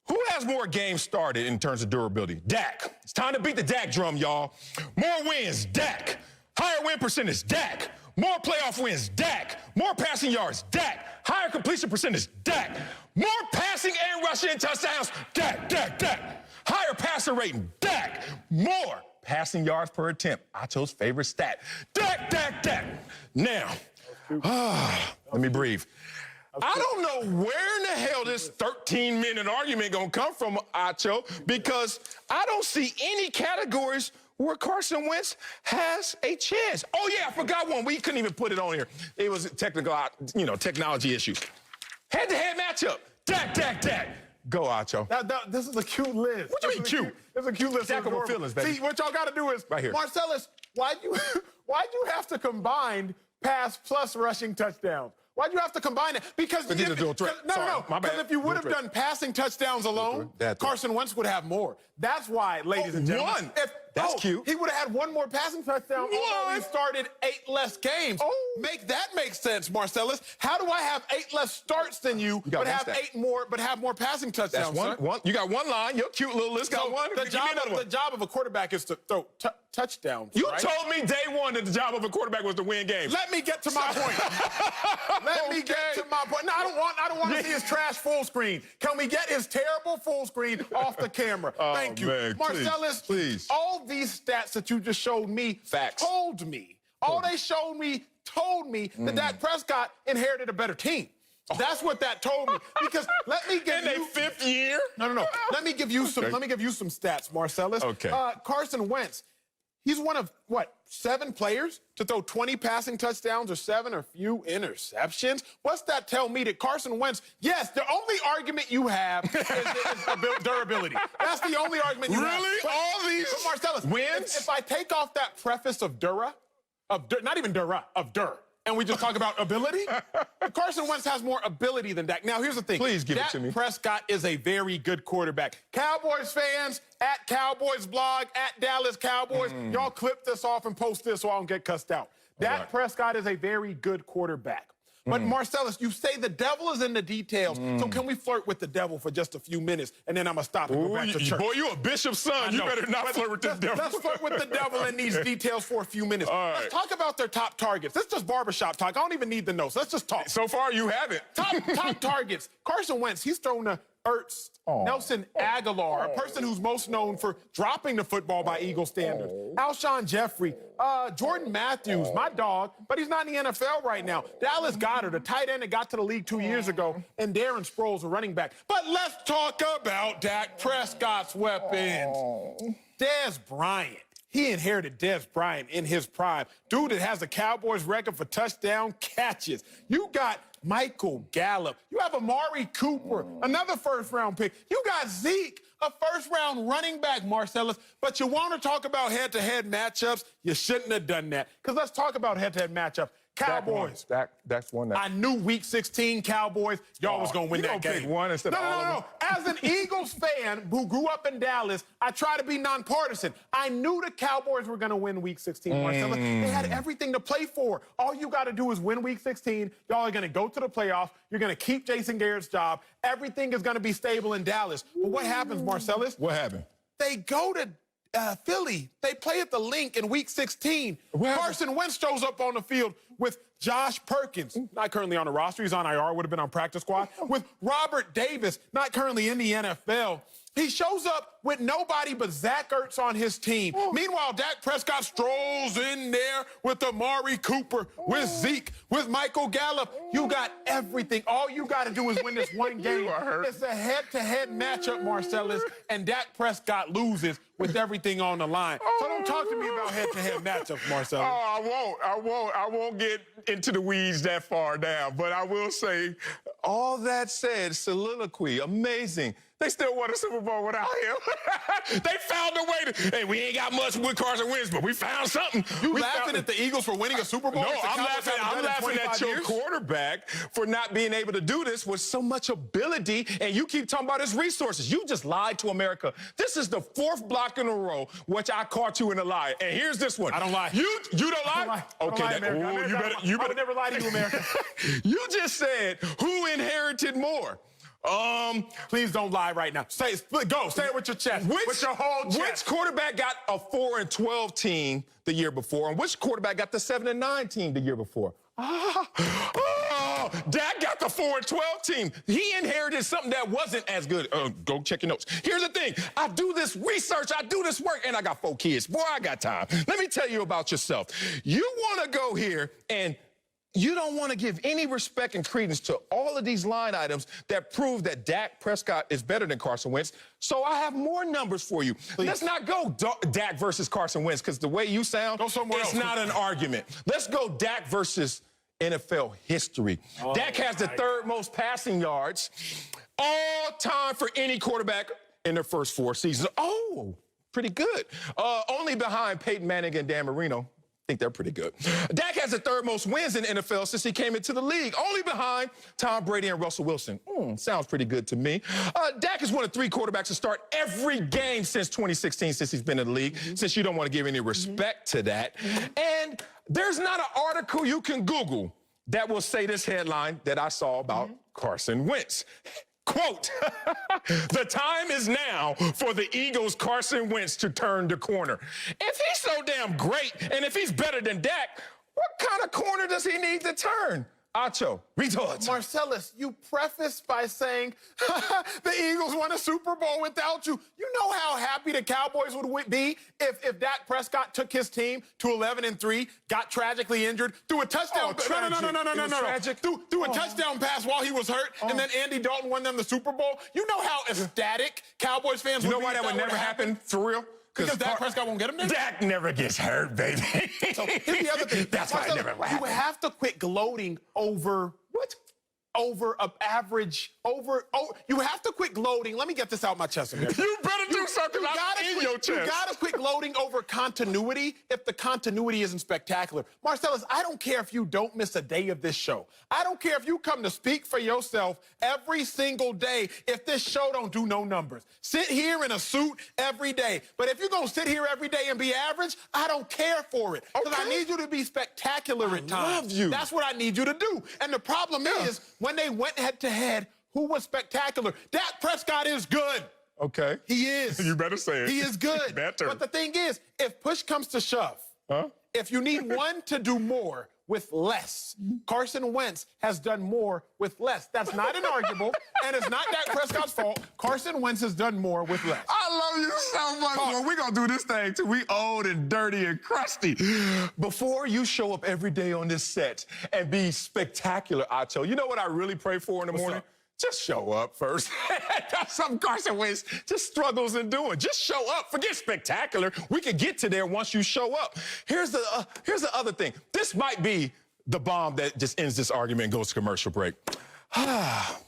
Who has more games started in terms of durability? Dak. It's time to beat the Dak drum, y'all. More wins, Dak. Higher win percentage, Dak. More playoff wins, Dak. More passing yards, Dak. Higher completion percentage, Dak. More passing and rushing touchdowns, Dak. Higher passer rating, Dak. More passing yards per attempt. Acho's favorite stat. Dak. Now, let me breathe. I don't know where in the hell this 13-minute argument gonna come from, Acho, because I don't see any categories where Carson Wentz has a chance. Oh yeah, I forgot one. We couldn't even put it on here. It was technology issues. Head-to-head matchup. Dak. Go, Acho. This is a cute list. What do you mean cute? It's a cute list. Jack of feelings, baby. See, what y'all got to do is, right here. Marcellus, why'd you have to combine pass plus rushing touchdowns? Why'd you have to combine it? Because he's a dual threat. No. Because if you would have done passing touchdowns alone, Carson Wentz would have more. That's why, ladies and gentlemen. That's cute. He would have had one more passing touchdown. Although he started 8 less games. Make that make sense, Marcellus. How do I have 8 less starts than you but have 8 more, but have more passing touchdowns? That's one. You got one line. Your cute little list got one. The job of a quarterback is to throw touchdowns. You told me day one that the job of a quarterback was to win games. Let me get to my point. Let me get to my point. No, I don't want to see his trash full screen. Can we get his terrible full screen off the camera? Thank you. Man, Marcellus, please. All these stats that you just showed me told me that Dak Prescott inherited a better team. That's what that told me. Because let me give you in their 5th year. No. Let me give you some stats, Marcellus. Okay. Carson Wentz. He's one of, 7 players to throw 20 passing touchdowns or 7 or few interceptions? What's that tell me that Carson Wentz, yes, the only argument you have is durability. That's the only argument you have. Really? All these Marcellus, wins? If I take off that preface of not even Dura, of Dur, and we just talk about ability, Carson Wentz has more ability than Dak. Now, here's the thing. Please give it to me. Dak Prescott is a very good quarterback. Cowboys fans, at Cowboys blog, at Dallas Cowboys, y'all clip this off and post this so I don't get cussed out. Dak Prescott is a very good quarterback. But Marcellus, you say the devil is in the details. So can we flirt with the devil for just a few minutes, and then I'm going to stop and go back to church. Boy, you a bishop's son. You better not flirt with the devil. Let's flirt with the devil in these details for a few minutes. All right. Let's talk about their top targets. Let's just barbershop talk. I don't even need the notes. Let's just talk. So far, you haven't. Top targets. Carson Wentz, he's thrown to Ertz, Nelson Aguilar, a person who's most known for dropping the football by Eagle standards. Alshon Jeffrey, Jordan Matthews, my dog, but he's not in the NFL right now. Dallas Goedert, a tight end that got to the league 2 years ago, and Darren Sproles, a running back. But let's talk about Dak Prescott's weapons. Dez Bryant. He inherited Dez Bryant in his prime. Dude that has a Cowboys record for touchdown catches. You got Michael Gallup. You have Amari Cooper, another first-round pick. You got Zeke, a first-round running back, Marcellus. But you want to talk about head-to-head matchups? You shouldn't have done that. Because let's talk about head-to-head matchups. Cowboys. That's one that. I knew Week 16 Cowboys, y'all was going to win that game. Pick one instead of all of them. As an Eagles fan who grew up in Dallas, I try to be nonpartisan. I knew the Cowboys were going to win Week 16, Marcellus. They had everything to play for. All you got to do is win Week 16. Y'all are going to go to the playoffs. You're going to keep Jason Garrett's job. Everything is going to be stable in Dallas. But what happens, Marcellus? What happened? They go to Philly. They play at the Link in Week 16. Carson Wentz shows up on the field with Josh Perkins, not currently on the roster. He's on IR, would have been on practice squad. With Robert Davis, not currently in the NFL. He shows up with nobody but Zach Ertz on his team. Meanwhile, Dak Prescott strolls in there with Amari Cooper, with Zeke, with Michael Gallup. You got everything. All you got to do is win this one game. It's a head-to-head matchup, Marcellus, and Dak Prescott loses with everything on the line. So don't talk to me about head-to-head matchups, Marcellus. I won't get into the weeds that far down, but I will say, all that said, soliloquy, amazing. They still won a Super Bowl without him. They found a way to, hey, we ain't got much with Carson Wentz, but we found something. You laughing at the Eagles for winning a Super Bowl? No, I'm laughing at your quarterback for not being able to do this with so much ability, and you keep talking about his resources. You just lied to America. This is the 4th block in a row, which I caught you in a lie. And here's this one. I don't lie. You don't lie? Okay, you better never lie to you, America. You just said who inherited more. Please don't lie right now. Say it with your chest. With your whole chest. Which quarterback got a 4-12 team the year before, and which quarterback got the 7-9 team the year before? No, Dak got the 4-12 team. He inherited something that wasn't as good. Go check your notes. Here's the thing. I do this research, I do this work, and I got 4 kids. Boy, I got time. Let me tell you about yourself. You want to go here and you don't want to give any respect and credence to all of these line items that prove that Dak Prescott is better than Carson Wentz. So I have more numbers for you. Please. Let's not go Dak versus Carson Wentz, because the way you sound, it's not an argument. Let's go Dak versus NFL history. Dak has the 3rd most passing yards all time for any quarterback in their first 4 seasons. Oh, pretty good. Only behind Peyton Manning and Dan Marino. I think they're pretty good. Dak has the 3rd most wins in the NFL since he came into the league, only behind Tom Brady and Russell Wilson. Sounds pretty good to me. Dak is one of 3 quarterbacks to start every game since 2016, since he's been in the league, since you don't want to give any respect to that. And there's not an article you can Google that will say this headline that I saw about Carson Wentz. Quote, the time is now for the Eagles' Carson Wentz to turn the corner. If he's so damn great, and if he's better than Dak, what kind of corner does he need to turn? Acho, retort. Marcellus, you prefaced by saying the Eagles won a Super Bowl without you. You know how happy the Cowboys would be if Dak Prescott took his team to 11-3, got tragically injured, threw a touchdown. No. Tragic. Threw a touchdown pass while he was hurt, and then Andy Dalton won them the Super Bowl. You know how ecstatic Cowboys fans would be. You know why that would never happen, for real? Because Dak Prescott won't get him there? Dak never gets hurt, baby. So here's the other thing. That's why it never happens. You have to quit gloating over what? Over an average, you have to quit gloating. Let me get this out my chest. You better do something in your chest. You gotta quit gloating over continuity if the continuity isn't spectacular. Marcellus, I don't care if you don't miss a day of this show. I don't care if you come to speak for yourself every single day if this show don't do no numbers. Sit here in a suit every day. But if you're gonna sit here every day and be average, I don't care for it. Because I need you to be spectacular at times. I love you. That's what I need you to do. And the problem is, when they went head-to-head, who was spectacular? Dak Prescott is good. Okay. He is. You better say it. He is good. Better. But the thing is, if push comes to shove, if you need one to do more with less, Carson Wentz has done more with less. That's not inarguable, and it's not Dak Prescott's fault. Carson Wentz has done more with less. I love you so much. Well, we're going to do this thing till we old and dirty and crusty. Before you show up every day on this set and be spectacular, Acho, you know what I really pray for in the morning? Just show up first. That's something Carson Wentz just struggles in doing. Just show up. Forget spectacular. We can get to there once you show up. Here's the other thing. This might be the bomb that just ends this argument and goes to commercial break. I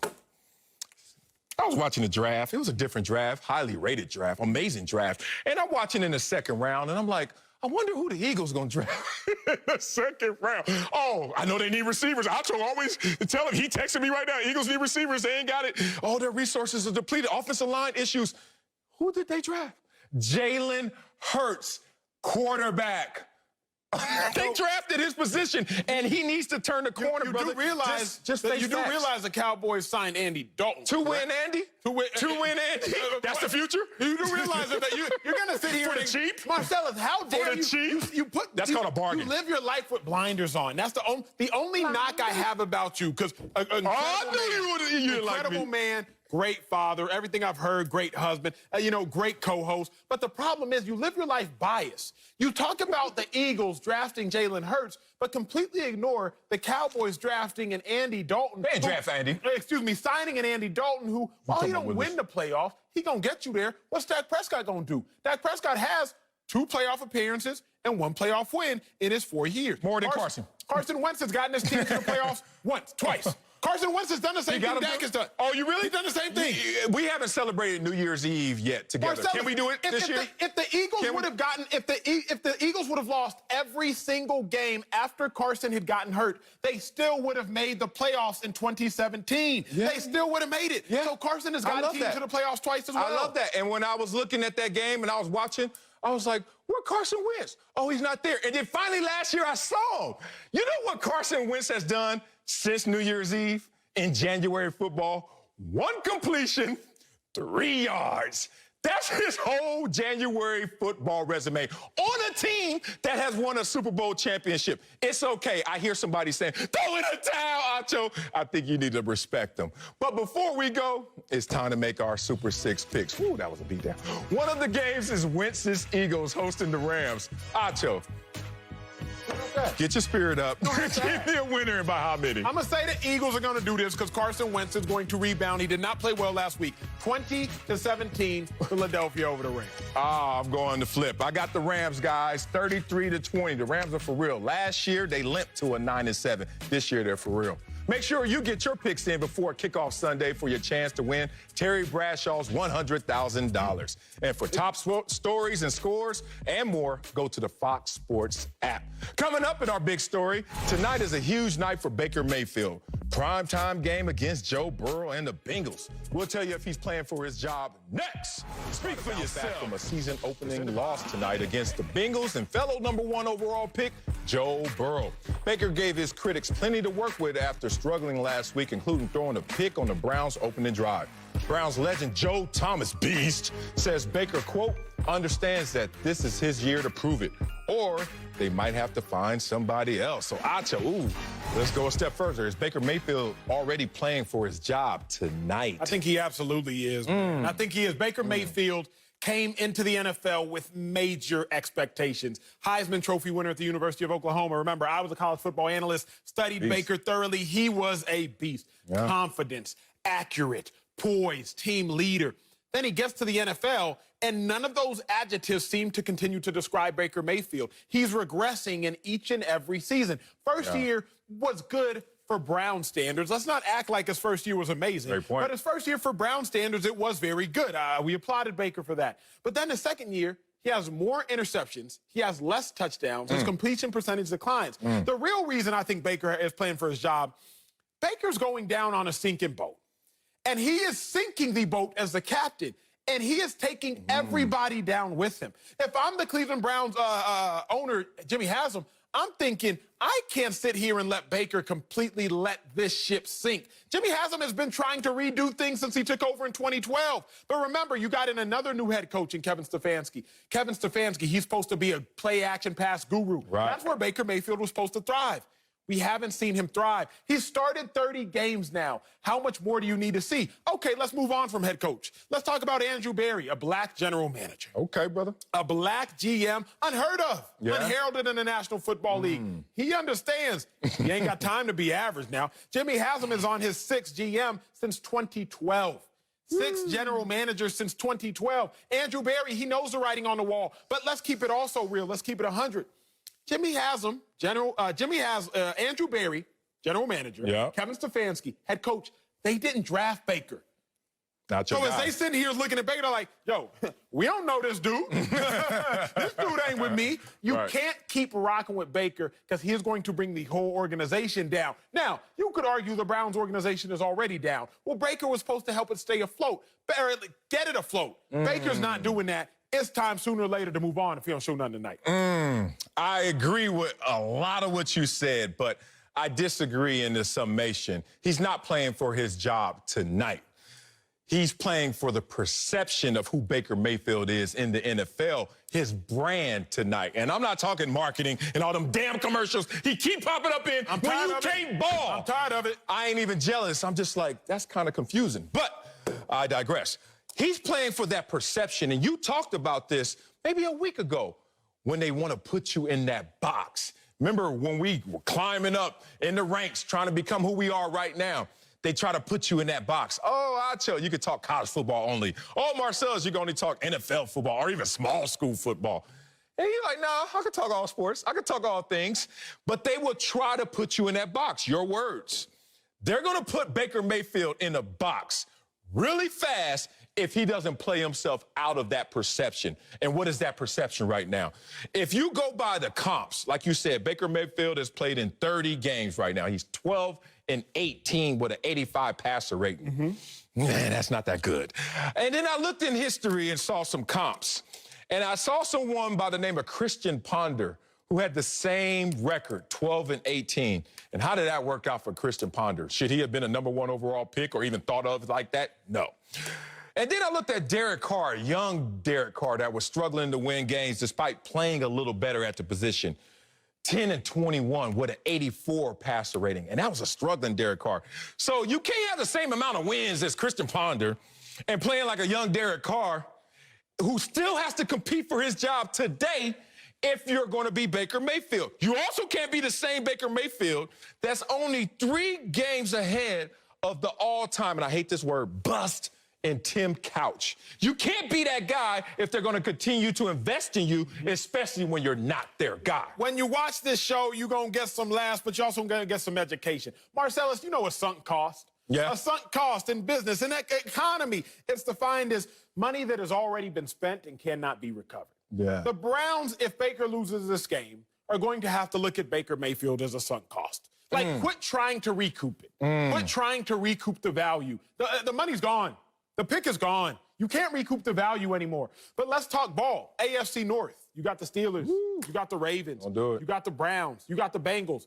was watching the draft. It was a different draft, highly rated draft, amazing draft. And I'm watching in the 2nd round, and I'm like, I wonder who the Eagles gonna draft in the 2nd round. Oh, I know they need receivers. I'll always tell him, he texted me right now, Eagles need receivers, they ain't got it. All their resources are depleted, offensive line issues. Who did they draft? Jalen Hurts, quarterback. They drafted his position, and he needs to turn the corner, brother. Do realize you do realize the Cowboys signed Andy Dalton. To win Andy? To win Andy? That's the future? You do realize that you're going to sit here for the cheap? Marcellus, how dare you? Cheap? That's called a bargain. You live your life with blinders on. That's the only knock I have about you, because incredible man. Great father, everything I've heard, great husband, great co-host. But the problem is you live your life biased. You talk about the Eagles drafting Jalen Hurts, but completely ignore the Cowboys drafting an Andy Dalton. They didn't draft Andy. Signing an Andy Dalton who, while he don't win the playoffs, he gonna get you there. What's Dak Prescott gonna do? Dak Prescott has 2 playoff appearances and 1 playoff win in his 4 years. More than Carson. Carson Wentz has gotten his team to the playoffs twice. Carson Wentz has done the same thing Dak has done. Oh, you really? He's done the same thing. We haven't celebrated New Year's Eve yet together. Marcellus, can we do it this year? If the Eagles would have gotten, if the Eagles would have lost every single game after Carson had gotten hurt, they still would have made the playoffs in 2017. Yeah. They still would have made it. Yeah. So Carson has gotten teams to the playoffs twice as well. I love that. And when I was looking at that game and I was watching, I was like, where Carson Wentz? Oh, he's not there. And then finally last year I saw him. You know what Carson Wentz has done since New Year's Eve? In January football, 1 completion, 3 yards. That's his whole January football resume on a team that has won a Super Bowl championship. It's okay. I hear somebody saying, throw in a towel, Acho. I think you need to respect them. But before we go, it's time to make our Super Six picks. Woo, that was a beatdown. One of the games is Wentz's Eagles hosting the Rams. Acho, get your spirit up. Give me a winner and by how many? I'm going to say the Eagles are going to do this because Carson Wentz is going to rebound. He did not play well last week. 20-17, Philadelphia over the Rams. I'm going to flip. I got the Rams, guys, 33-20. The Rams are for real. Last year, they limped to a 9-7. This year, they're for real. Make sure you get your picks in before kickoff Sunday for your chance to win Terry Bradshaw's $100,000. And for top stories and scores and more, go to the Fox Sports app. Coming up in our big story, tonight is a huge night for Baker Mayfield. Primetime game against Joe Burrow and the Bengals. We'll tell you if he's playing for his job next. Speak for yourself. From a season-opening loss tonight against the Bengals and fellow #1 overall pick, Joe Burrow. Baker gave his critics plenty to work with after struggling last week, including throwing a pick on the Browns' opening drive. Browns legend Joe Thomas Beast says Baker, quote, understands that this is his year to prove it, or they might have to find somebody else. So, Acho, let's go a step further. Is Baker Mayfield already playing for his job tonight? I think he absolutely is. I think he is. Baker Mayfield came into the NFL with major expectations. Heisman Trophy winner at the University of Oklahoma. Remember, I was a college football analyst, studied Baker thoroughly. He was a beast. Yeah. Confidence, accurate, poised, team leader. Then he gets to the NFL, and none of those adjectives seem to continue to describe Baker Mayfield. He's regressing in each and every season. First year was good for Brown standards. Let's not act like his first year was amazing. Great point. But his first year for Brown standards, it was very good. We applauded Baker for that. But then the second year, he has more interceptions. He has less touchdowns. His completion percentage declines. The real reason I think Baker is playing for his job, Baker's going down on a sinking boat. And he is sinking the boat as the captain. And he is taking everybody down with him. If I'm the Cleveland Browns owner, Jimmy Haslam, I'm thinking, I can't sit here and let Baker completely let this ship sink. Jimmy Haslam has been trying to redo things since he took over in 2012. But remember, you got in another new head coach in Kevin Stefanski. Kevin Stefanski, he's supposed to be a play-action pass guru. Right. That's where Baker Mayfield was supposed to thrive. We haven't seen him thrive. He's started 30 games now. How much more do you need to see? Okay, let's move on from head coach. Let's talk about Andrew Berry, a black general manager. Okay, brother. A black GM, unheard of, unheralded in the National Football League. He understands he ain't got time to be average now. Jimmy Haslam is on his 6th GM since 2012. 6 general managers since 2012. Andrew Berry, he knows the writing on the wall. But let's keep it also real. Let's keep it 100. Jimmy Haslam, Andrew Berry, general manager, Kevin Stefanski, head coach, they didn't draft Baker. Not your so guy. as they sitting here looking at Baker, they're like, yo, we don't know this dude. This dude ain't with me. You can't keep rocking with Baker because he is going to bring the whole organization down. Now, you could argue the Browns organization is already down. Well, Baker was supposed to help it stay afloat, get it afloat. Baker's not doing that. It's time sooner or later to move on if he don't show nothing tonight. I agree with a lot of what you said, but I disagree in the summation. He's not playing for his job tonight. He's playing for the perception of who Baker Mayfield is in the NFL, his brand tonight. And I'm not talking marketing and all them damn commercials he keep popping up in when you can't ball. I'm tired of it. I ain't even jealous. I'm just like, that's kind of confusing. But I digress. He's playing for that perception, and you talked about this maybe a week ago when they want to put you in that box. Remember when we were climbing up in the ranks trying to become who we are right now? They try to put you in that box. Oh, Acho, you could talk college football only. Oh, Marcellus, you can only talk NFL football or even small school football. And you're like, nah, I can talk all sports. I can talk all things. But they will try to put you in that box, your words. They're going to put Baker Mayfield in a box really fast if he doesn't play himself out of that perception. And what is that perception right now? If you go by the comps, like you said, Baker Mayfield has played in 30 games right now. He's 12-18 with an 85 passer rating. Man, that's not that good. And then I looked in history and saw some comps. And I saw someone by the name of Christian Ponder who had the same record, 12-18. And how did that work out for Christian Ponder? Should he have been a #1 overall pick or even thought of like that? No. And then I looked at Derek Carr, young Derek Carr, that was struggling to win games despite playing a little better at the position. 10-21 with an 84 passer rating. And that was a struggling Derek Carr. So you can't have the same amount of wins as Christian Ponder and playing like a young Derek Carr who still has to compete for his job today if you're going to be Baker Mayfield. You also can't be the same Baker Mayfield that's only 3 games ahead of the all-time, and I hate this word, bust, and Tim Couch. You can't be that guy if they're going to continue to invest in you, especially when you're not their guy. When you watch this show, you're going to get some laughs, but you're also going to get some education. Marcellus, you know what sunk cost? Yeah. A sunk cost in business, in that economy, it's defined as money that has already been spent and cannot be recovered. Yeah. The Browns, if Baker loses this game, are going to have to look at Baker Mayfield as a sunk cost. Like, quit trying to recoup it. Quit trying to recoup the value. The money's gone. The pick is gone. You can't recoup the value anymore. But let's talk ball. AFC North. You got the Steelers. Woo. You got the Ravens. Don't do it. You got the Browns. You got the Bengals.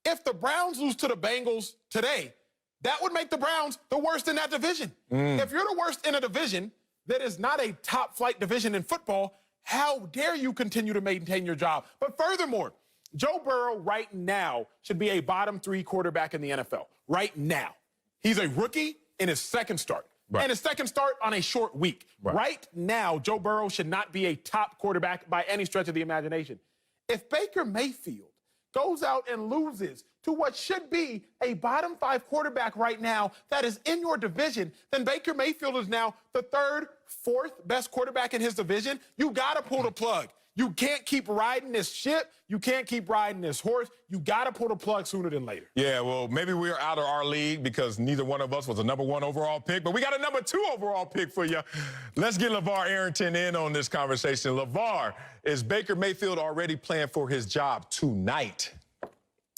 If the Browns lose to the Bengals today, that would make the Browns the worst in that division. If you're the worst in a division that is not a top-flight division in football, how dare you continue to maintain your job? But furthermore, Joe Burrow right now should be a bottom 3 quarterback in the NFL. Right now. He's a rookie in his second start. Right. And his second start on a short week. Right now, Joe Burrow should not be a top quarterback by any stretch of the imagination. If Baker Mayfield goes out and loses to what should be a bottom 5 quarterback right now that is in your division, then Baker Mayfield is now the 3rd, 4th best quarterback in his division. You got to pull the plug. You can't keep riding this ship. You can't keep riding this horse. You got to pull the plug sooner than later. Yeah, well, maybe we're out of our league because neither one of us was a number 1 overall pick, but we got a number 2 overall pick for you. Let's get LeVar Arrington in on this conversation. LeVar, is Baker Mayfield already playing for his job tonight?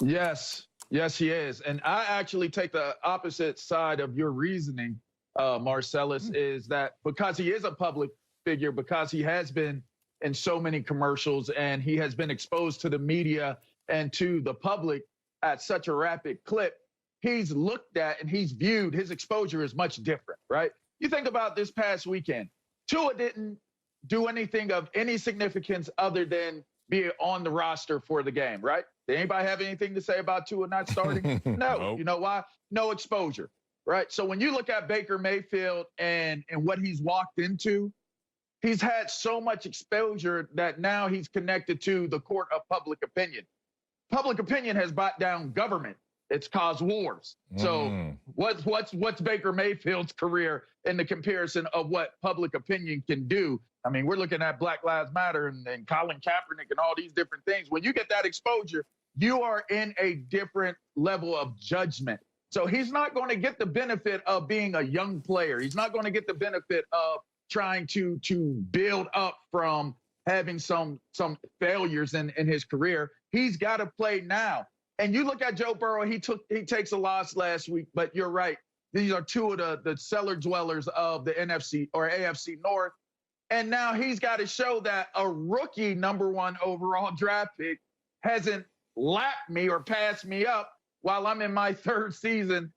Yes, he is. And I actually take the opposite side of your reasoning, Marcellus, is that because he is a public figure, because he has been in so many commercials and he has been exposed to the media and to the public at such a rapid clip, he's looked at and he's viewed, his exposure is much different, right? You think about this past weekend, Tua didn't do anything of any significance other than be on the roster for the game, right? Did anybody have anything to say about Tua not starting? No. Nope. You know why? No exposure, right? So when you look at Baker Mayfield and what he's walked into, he's had so much exposure that now he's connected to the court of public opinion. Public opinion has brought down government. It's caused wars. So what's Baker Mayfield's career in the comparison of what public opinion can do? I mean, we're looking at Black Lives Matter and Colin Kaepernick and all these different things. When you get that exposure, you are in a different level of judgment. So he's not going to get the benefit of being a young player. He's not going to get the benefit of trying to build up from having some failures in his career. He's got to play now. And you look at Joe Burrow, he takes a loss last week, but you're right. These are 2 of the cellar dwellers of the NFC or AFC North. And now he's got to show that a rookie number 1 overall draft pick hasn't lapped me or passed me up while I'm in my 3rd season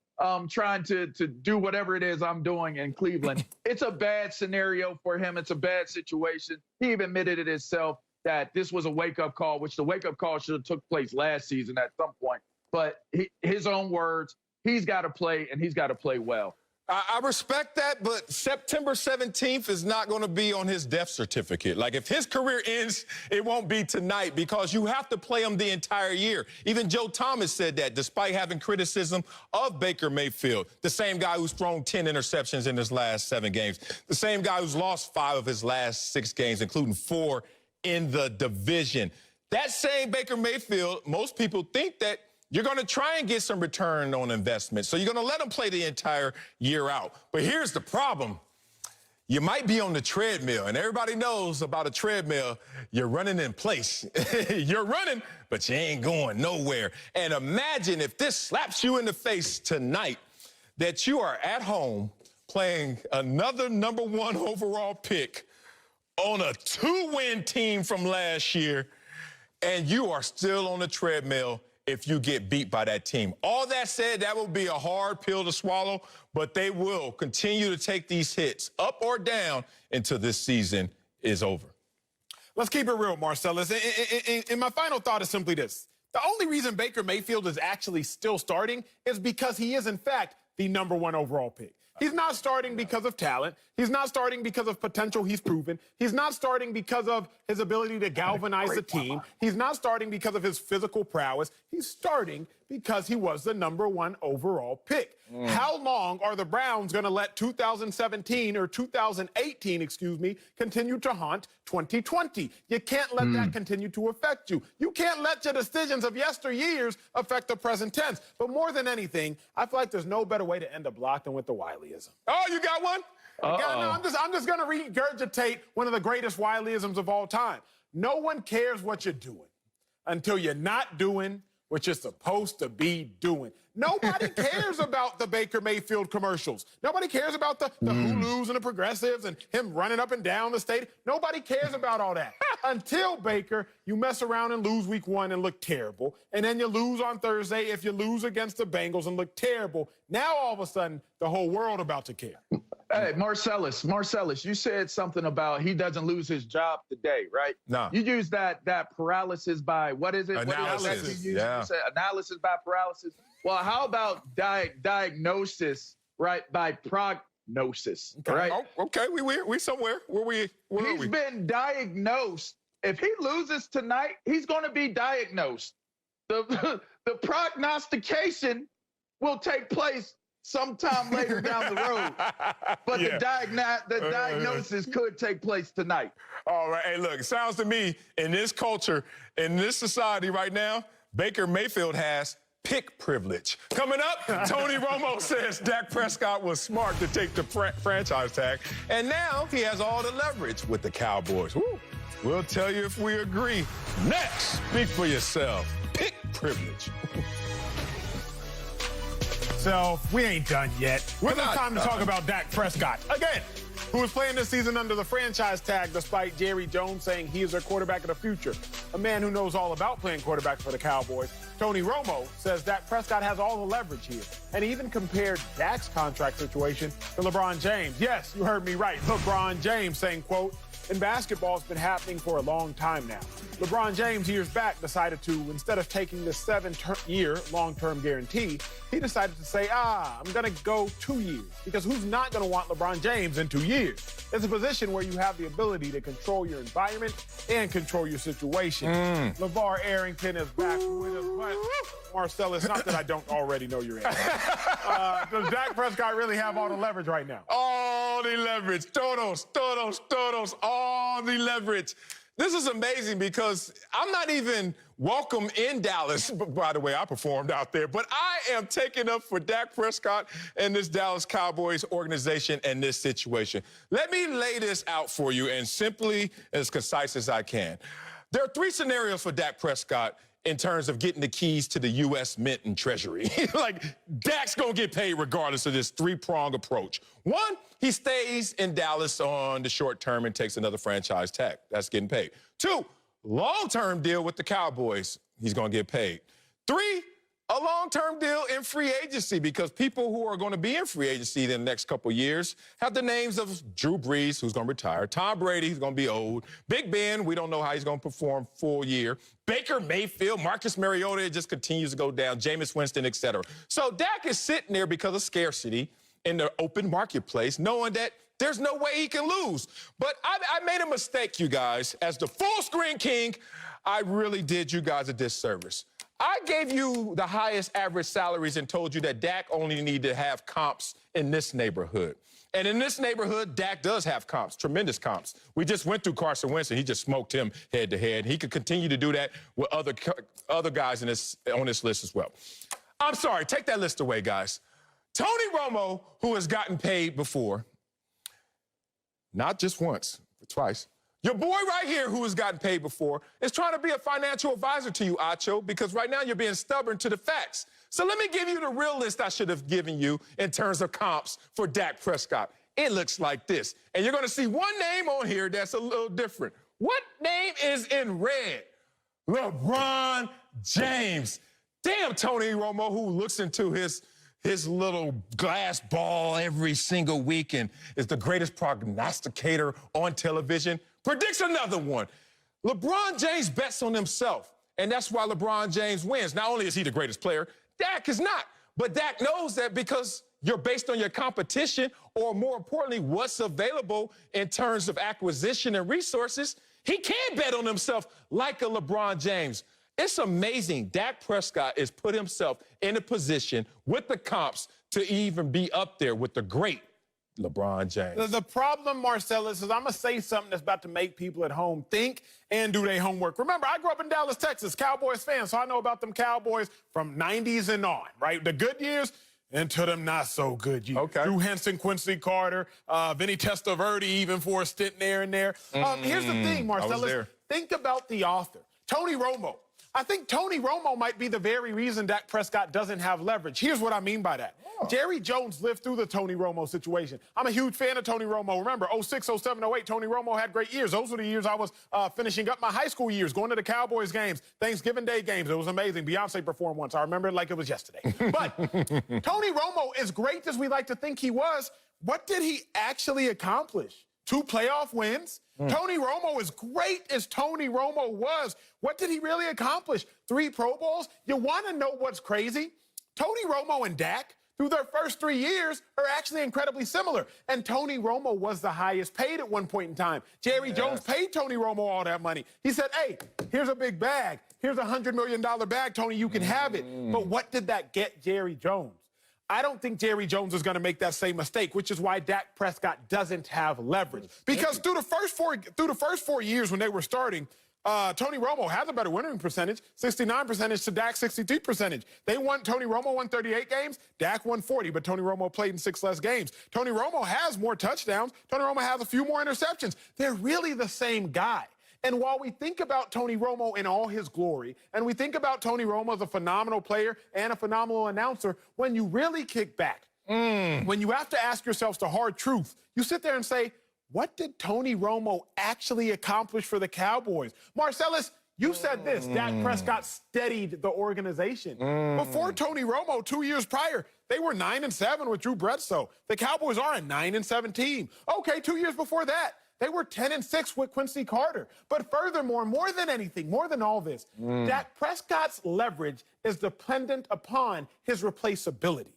trying to do whatever it is I'm doing in Cleveland. It's a bad scenario for him. It's a bad situation. He even admitted it himself that this was a wake-up call, which the wake-up call should have took place last season at some point. But his own words, he's got to play, and he's got to play well. I respect that, but September 17th is not going to be on his death certificate. Like, if his career ends, it won't be tonight because you have to play him the entire year. Even Joe Thomas said that, despite having criticism of Baker Mayfield, the same guy who's thrown 10 interceptions in his last 7 games, the same guy who's lost 5 of his last 6 games, including 4 in the division. That same Baker Mayfield, most people think that you're going to try and get some return on investment. So you're going to let them play the entire year out. But here's the problem. You might be on the treadmill, and everybody knows about a treadmill. You're running in place. You're running, but you ain't going nowhere. And imagine if this slaps you in the face tonight, that you are at home playing another number 1 overall pick on a 2-win team from last year, and you are still on the treadmill if you get beat by that team. All that said, that will be a hard pill to swallow, but they will continue to take these hits up or down until this season is over. Let's keep it real, Marcellus. And my final thought is simply this. The only reason Baker Mayfield is actually still starting is because he is, in fact, the #1 overall pick. He's not starting because of talent. He's not starting because of potential he's proven. He's not starting because of his ability to galvanize the team. He's not starting because of his physical prowess. He's starting because he was the #1 overall pick. How long are the Browns going to let 2017 or 2018, excuse me, continue to haunt 2020? You can't let that continue to affect you. You can't let your decisions of yesteryears affect the present tense. But more than anything, I feel like there's no better way to end a block than with the Wileyism. Oh, you got one? Yeah, no, I'm just going to regurgitate one of the greatest Wileyisms of all time. No one cares what you're doing until you're not doing what you're supposed to be doing. Nobody cares about the Baker Mayfield commercials. Nobody cares about the Hulus and the progressives and him running up and down the state. Nobody cares about all that. Until, Baker, you mess around and lose week 1 and look terrible. And then you lose on Thursday if you lose against the Bengals and look terrible. Now, all of a sudden, the whole world about to care. Hey, Marcellus, you said something about he doesn't lose his job today, right? No. You use that paralysis by, what is it? Analysis. What is that you Yeah. You said analysis by paralysis. Well, how about diagnosis, right, by prognosis, right? Oh, okay, we somewhere. Where are we? He's been diagnosed. If he loses tonight, he's going to be diagnosed. The prognostication will take place sometime later down the road. But the diagnosis could take place tonight. All right. Hey, look, it sounds to me in this culture, in this society right now, Baker Mayfield has pick privilege. Coming up, Tony Romo says Dak Prescott was smart to take the franchise tag, and now he has all the leverage with the Cowboys. Woo. We'll tell you if we agree. Next, speak for yourself. Pick privilege. So, we ain't done yet. It's time to talk about Dak Prescott. Again, who is playing this season under the franchise tag despite Jerry Jones saying he is their quarterback of the future. A man who knows all about playing quarterback for the Cowboys, Tony Romo, says Dak Prescott has all the leverage here. And he even compared Dak's contract situation to LeBron James. Yes, you heard me right. LeBron James saying, quote, "In basketball, it's been happening for a long time now. LeBron James, years back, decided to, instead of taking the 7-year long-term guarantee, he decided to say, I'm going to go 2 years. Because who's not going to want LeBron James in 2 years? It's a position where you have the ability to control your environment and control your situation. LeVar Arrington is back with us. But Marcellus, not that I don't already know your answer. Does Dak Prescott really have all the leverage right now? All the leverage. Todos, all the leverage. This is amazing because I'm not even welcome in Dallas. By the way, I performed out there. But I am taking up for Dak Prescott and this Dallas Cowboys organization and this situation. Let me lay this out for you and simply as concise as I can. There are 3 scenarios for Dak Prescott in terms of getting the keys to the U.S. Mint and Treasury. Like, Dak's going to get paid regardless of this 3-prong approach. 1, he stays in Dallas on the short term and takes another franchise tag. That's getting paid. 2, long-term deal with the Cowboys. He's going to get paid. 3, a long-term deal in free agency because people who are going to be in free agency in the next couple years have the names of Drew Brees, who's going to retire, Tom Brady, who's going to be old, Big Ben, we don't know how he's going to perform full year, Baker Mayfield, Marcus Mariota, it just continues to go down, Jameis Winston, etc. So Dak is sitting there because of scarcity in the open marketplace, knowing that there's no way he can lose. But I made a mistake, you guys. As the full-screen king, I really did you guys a disservice. I gave you the highest average salaries and told you that Dak only needed to have comps in this neighborhood. And in this neighborhood, Dak does have comps, tremendous comps. We just went through Carson Wentz, and he just smoked him head-to-head. He could continue to do that with other guys on this list as well. I'm sorry, take that list away, guys. Tony Romo, who has gotten paid before, not just once, but twice. Your boy right here who has gotten paid before is trying to be a financial advisor to you, Acho, because right now you're being stubborn to the facts. So let me give you the real list I should have given you in terms of comps for Dak Prescott. It looks like this. And you're going to see one name on here that's a little different. What name is in red? LeBron James. damn Tony Romo, who looks into his little glass ball every single week and is the greatest prognosticator on television, predicts another one. LeBron James bets on himself, and that's why LeBron James wins. Not only is he the greatest player, Dak is not. But Dak knows that because you're based on your competition, or more importantly, what's available in terms of acquisition and resources, he can bet on himself like a LeBron James. It's amazing. Dak Prescott has put himself in a position with the comps to even be up there with the great LeBron James. The problem, Marcellus, is I'm going to say something that's about to make people at home think and do their homework. Remember, I grew up in Dallas, Texas, Cowboys fan, so I know about them Cowboys from 90s and on, right? The good years into them not so good years. Okay. Drew Henson, Quincy Carter, Vinny Testaverde even for a stint there and there. Here's the thing, Marcellus. Think about the author, Tony Romo. I think Tony Romo might be the very reason Dak Prescott doesn't have leverage. Here's what I mean by that. Jerry Jones lived through the Tony Romo situation. I'm a huge fan of Tony Romo. Remember, 06, 07, 08, Tony Romo had great years. Those were the years I was finishing up my high school years, going to the Cowboys games, Thanksgiving Day games. It was amazing. Beyonce performed once. I remember it like it was yesterday. But Tony Romo, as great as we like to think he was, what did he actually accomplish? 2 playoff wins. Tony Romo, as great as Tony Romo was, what did he really accomplish? 3 Pro Bowls? You want to know what's crazy? Tony Romo and Dak, through their first 3 years, are actually incredibly similar. And Tony Romo was the highest paid at one point in time. Jerry Jones paid Tony Romo all that money. He said, hey, here's a big bag. Here's a $100 million bag, Tony, you can have it. But what did that get Jerry Jones? I don't think Jerry Jones is going to make that same mistake, which is why Dak Prescott doesn't have leverage. Because through the first 4 years when they were starting, Tony Romo has a better winning percentage, 69% to Dak 63%. Tony Romo won 38 games, Dak won 40, but Tony Romo played in 6 less games. Tony Romo has more touchdowns. Tony Romo has a few more interceptions. They're really the same guy. And while we think about Tony Romo in all his glory, and we think about Tony Romo as a phenomenal player and a phenomenal announcer, when you really kick back, when you have to ask yourselves the hard truth, you sit there and say, what did Tony Romo actually accomplish for the Cowboys? Marcellus, you said this, Dak Prescott steadied the organization. Before Tony Romo, 2 years prior, they were 9-7 with Drew Bledsoe. The Cowboys are a 9-7 team. Okay, 2 years before that, they were 10-6 with Quincy Carter. But furthermore, more than anything, more than all this, Dak Prescott's leverage is dependent upon his replaceability.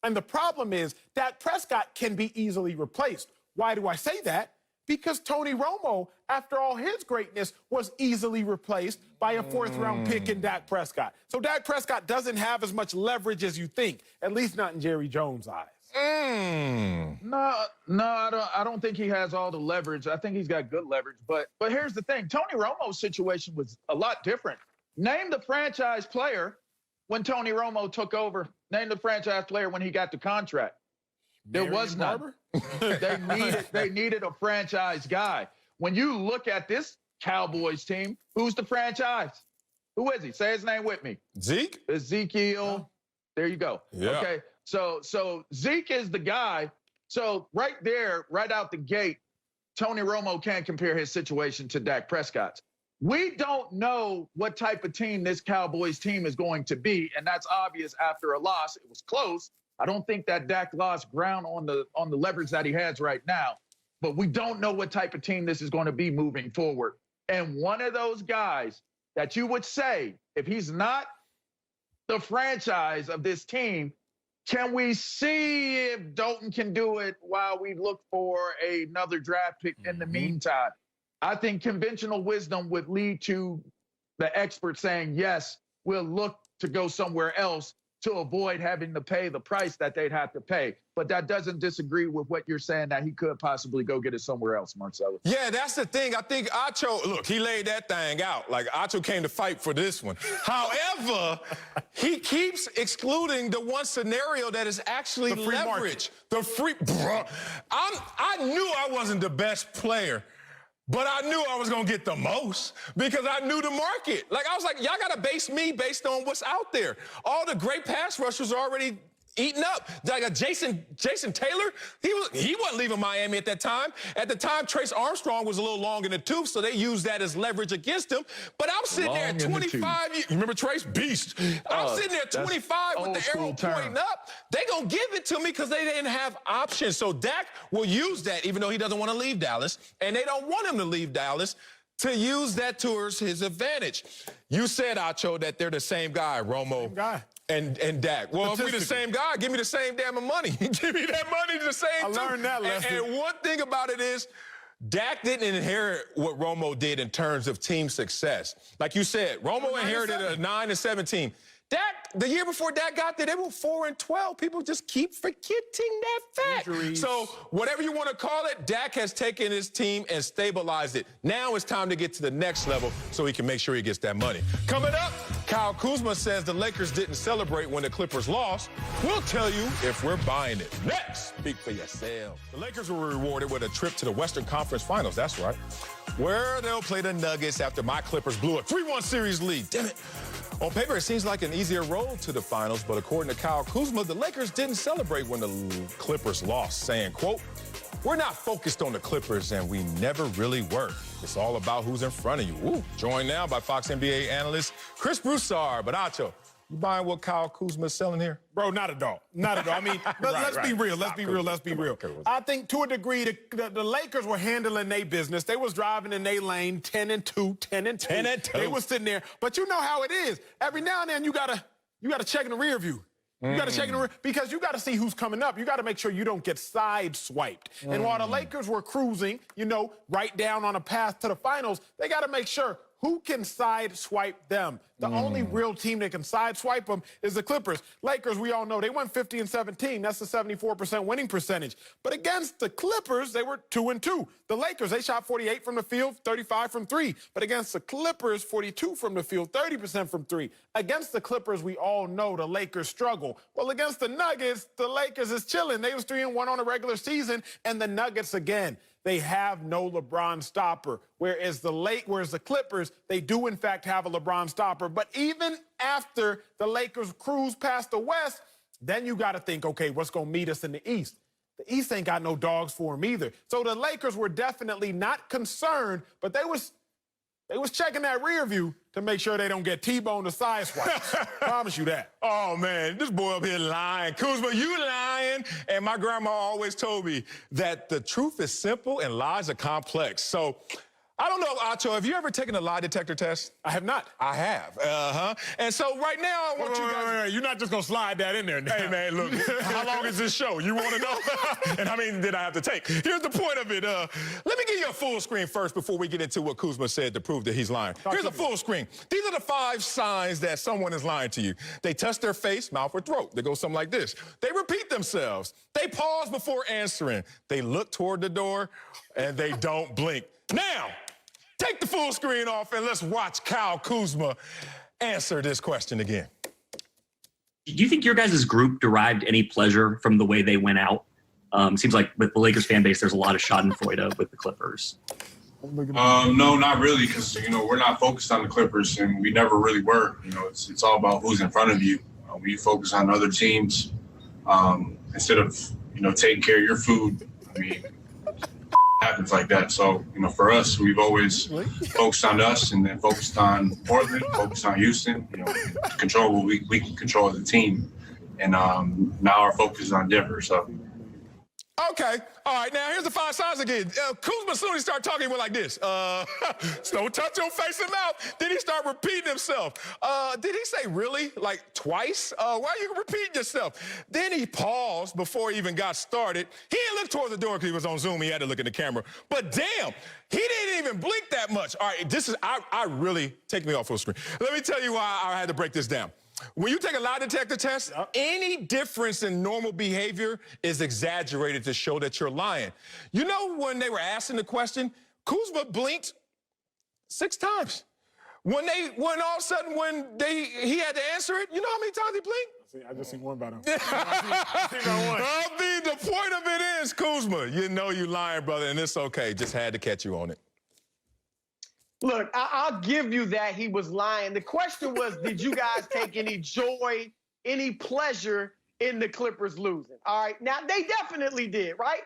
And the problem is Dak Prescott can be easily replaced. Why do I say that? Because Tony Romo, after all his greatness, was easily replaced by a 4th-round pick in Dak Prescott. So Dak Prescott doesn't have as much leverage as you think, at least not in Jerry Jones' eyes. No, I don't think he has all the leverage. I think he's got good leverage. But here's the thing. Tony Romo's situation was a lot different. Name the franchise player when Tony Romo took over. Name the franchise player when he got the contract. There was none. They needed a franchise guy. When you look at this Cowboys team, who's the franchise? Who is he? Say his name with me. Zeke? Ezekiel. There you go. Yeah. Okay. So Zeke is the guy. So right there, right out the gate, Tony Romo can't compare his situation to Dak Prescott's. We don't know what type of team this Cowboys team is going to be, and that's obvious after a loss. It was close. I don't think that Dak lost ground on the leverage that he has right now, but we don't know what type of team this is going to be moving forward. And one of those guys that you would say, if he's not the franchise of this team, can we see if Dalton can do it while we look for another draft pick in the meantime? I think conventional wisdom would lead to the experts saying, yes, we'll look to go somewhere else to avoid having to pay the price that they'd have to pay. But that doesn't disagree with what you're saying that he could possibly go get it somewhere else, Marcellus. Yeah, that's the thing. I think Acho, look, he laid that thing out. Like, Acho came to fight for this one. However, he keeps excluding the one scenario that is actually the free leverage. market. The free, bro. I knew I wasn't the best player, but I knew I was going to get the most because I knew the market. Like, I was like, y'all got to base me based on what's out there. All the great pass rushers are already eaten up. Like a Jason Taylor, he wasn't leaving Miami at that time. At the time, Trace Armstrong was a little long in the tooth, so they used that as leverage against him. But I'm sitting there at 25 years. You remember Trace? Beast. I'm sitting there at 25 with the arrow pointing up. They gonna give it to me because they didn't have options. So Dak will use that, even though he doesn't want to leave Dallas, and they don't want him to leave Dallas, to use that towards his advantage. You said, Acho, that they're the same guy, Romo. Same guy. And Dak. Well, if we the same guy, give me the same damn money. Give me that money the same I learned that lesson. And one thing about it is, Dak didn't inherit what Romo did in terms of team success. Like you said, Romo inherited a 9-17. Dak, the year before Dak got there, they were 4-12. People just keep forgetting that fact. Injuries. So whatever you want to call it, Dak has taken his team and stabilized it. Now it's time to get to the next level so he can make sure he gets that money. Coming up, Kyle Kuzma says the Lakers didn't celebrate when the Clippers lost. We'll tell you if we're buying it. Next, speak for yourself. The Lakers were rewarded with a trip to the Western Conference Finals. That's right. Where they'll play the Nuggets after my Clippers blew a 3-1 series lead. Damn it. On paper, it seems like an easier road to the finals, but according to Kyle Kuzma, the Lakers didn't celebrate when the Clippers lost, saying, quote, "We're not focused on the Clippers, and we never really were. It's all about who's in front of you." Ooh, joined now by Fox NBA analyst Chris Broussard. But Acho, you buying what Kyle Kuzma is selling here? Bro, not at all. Not at all. I mean, let's be real. Let's be real. Let's be real. I think to a degree, the Lakers were handling their business. They was driving in their lane 10-2, 10-2. They was sitting there. But you know how it is. Every now and then you gotta check in the rear view. You got to check in the rear because you got to see who's coming up. You got to make sure you don't get sideswiped. And while the Lakers were cruising, right down on a path to the finals, they got to make sure who can sideswipe them. The only real team that can sideswipe them is the Clippers. Lakers, we all know, they went 50-17. That's a 74% winning percentage. But against the Clippers, they were 2-2. The Lakers, they shot 48 from the field, 35 from three. But against the Clippers, 42 from the field, 30% from three. Against the Clippers, we all know the Lakers struggle. Well, against the Nuggets, the Lakers is chilling. They was 3-1 on the regular season, and the Nuggets again. They have no LeBron stopper, whereas the Clippers, they do, in fact, have a LeBron stopper. But even after the Lakers cruise past the West, then you got to think, okay, what's going to meet us in the East? The East ain't got no dogs for them either. So the Lakers were definitely not concerned, but they was checking that rear view to make sure they don't get T-boned or side swipes. Promise you that. Oh, man, this boy up here lying. Kuzma, you lying. And my grandma always told me that the truth is simple and lies are complex. So I don't know, Acho, have you ever taken a lie detector test? I have not. I have. And so right now, I want you guys... Wait. You're not just going to slide that in there. Hey, man, look, how long is this show? You want to know? And how many did I have to take? Here's the point of it. Let me give you a full screen first before we get into what Kuzma said to prove that he's lying. Here's a full screen. These are the 5 signs that someone is lying to you. They touch their face, mouth, or throat. They go something like this. They repeat themselves. They pause before answering. They look toward the door, and they don't blink. Now, take the full screen off and let's watch Kyle Kuzma answer this question again. Do you think your guys' group derived any pleasure from the way they went out? Seems like with the Lakers fan base, there's a lot of schadenfreude with the Clippers. No, not really, because we're not focused on the Clippers, and we never really were. It's all about who's in front of you. We focus on other teams instead of taking care of your food. I mean, happens like that. So, for us, we've always focused on us and then focused on Portland, focused on Houston, control what we can control as a team. And now our focus is on Denver. So. Okay. All right. Now, here's the 5 signs again. Kuzma, soon he started talking, he went like this. Don't touch your face and mouth. Then he started repeating himself. Did he say really? Like twice? Why are you repeating yourself? Then he paused before he even got started. He didn't look toward the door because he was on Zoom. He had to look in the camera. But damn, he didn't even blink that much. All right. I really, take me off full screen. Let me tell you why I had to break this down. When you take a lie detector test, any difference in normal behavior is exaggerated to show that you're lying. When they were asking the question, Kuzma blinked 6 times. When all of a sudden, he had to answer it, you know how many times he blinked? I just seen one about him. The point of it is, Kuzma, you lying, brother, and it's okay. Just had to catch you on it. Look, I'll give you that he was lying. The question was, did you guys take any joy, any pleasure in the Clippers losing. All right. Now, they definitely did, right?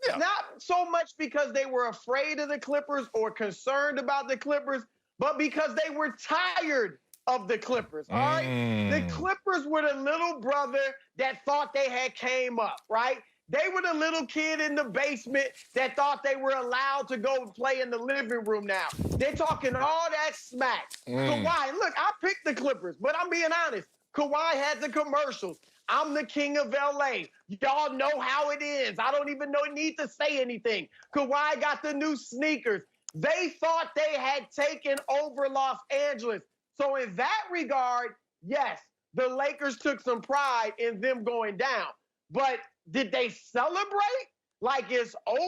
Yeah. Not so much because they were afraid of the Clippers or concerned about the Clippers, but because they were tired of the Clippers, all right? The Clippers were the little brother that thought they had came up, right? They were the little kid in the basement that thought they were allowed to go play in the living room now. They're talking all that smack. Kawhi, look, I picked the Clippers, but I'm being honest. Kawhi had the commercials. I'm the king of L.A. Y'all know how it ends. I don't even need to say anything. Kawhi got the new sneakers. They thought they had taken over Los Angeles. So in that regard, yes, the Lakers took some pride in them going down. But did they celebrate like it's over?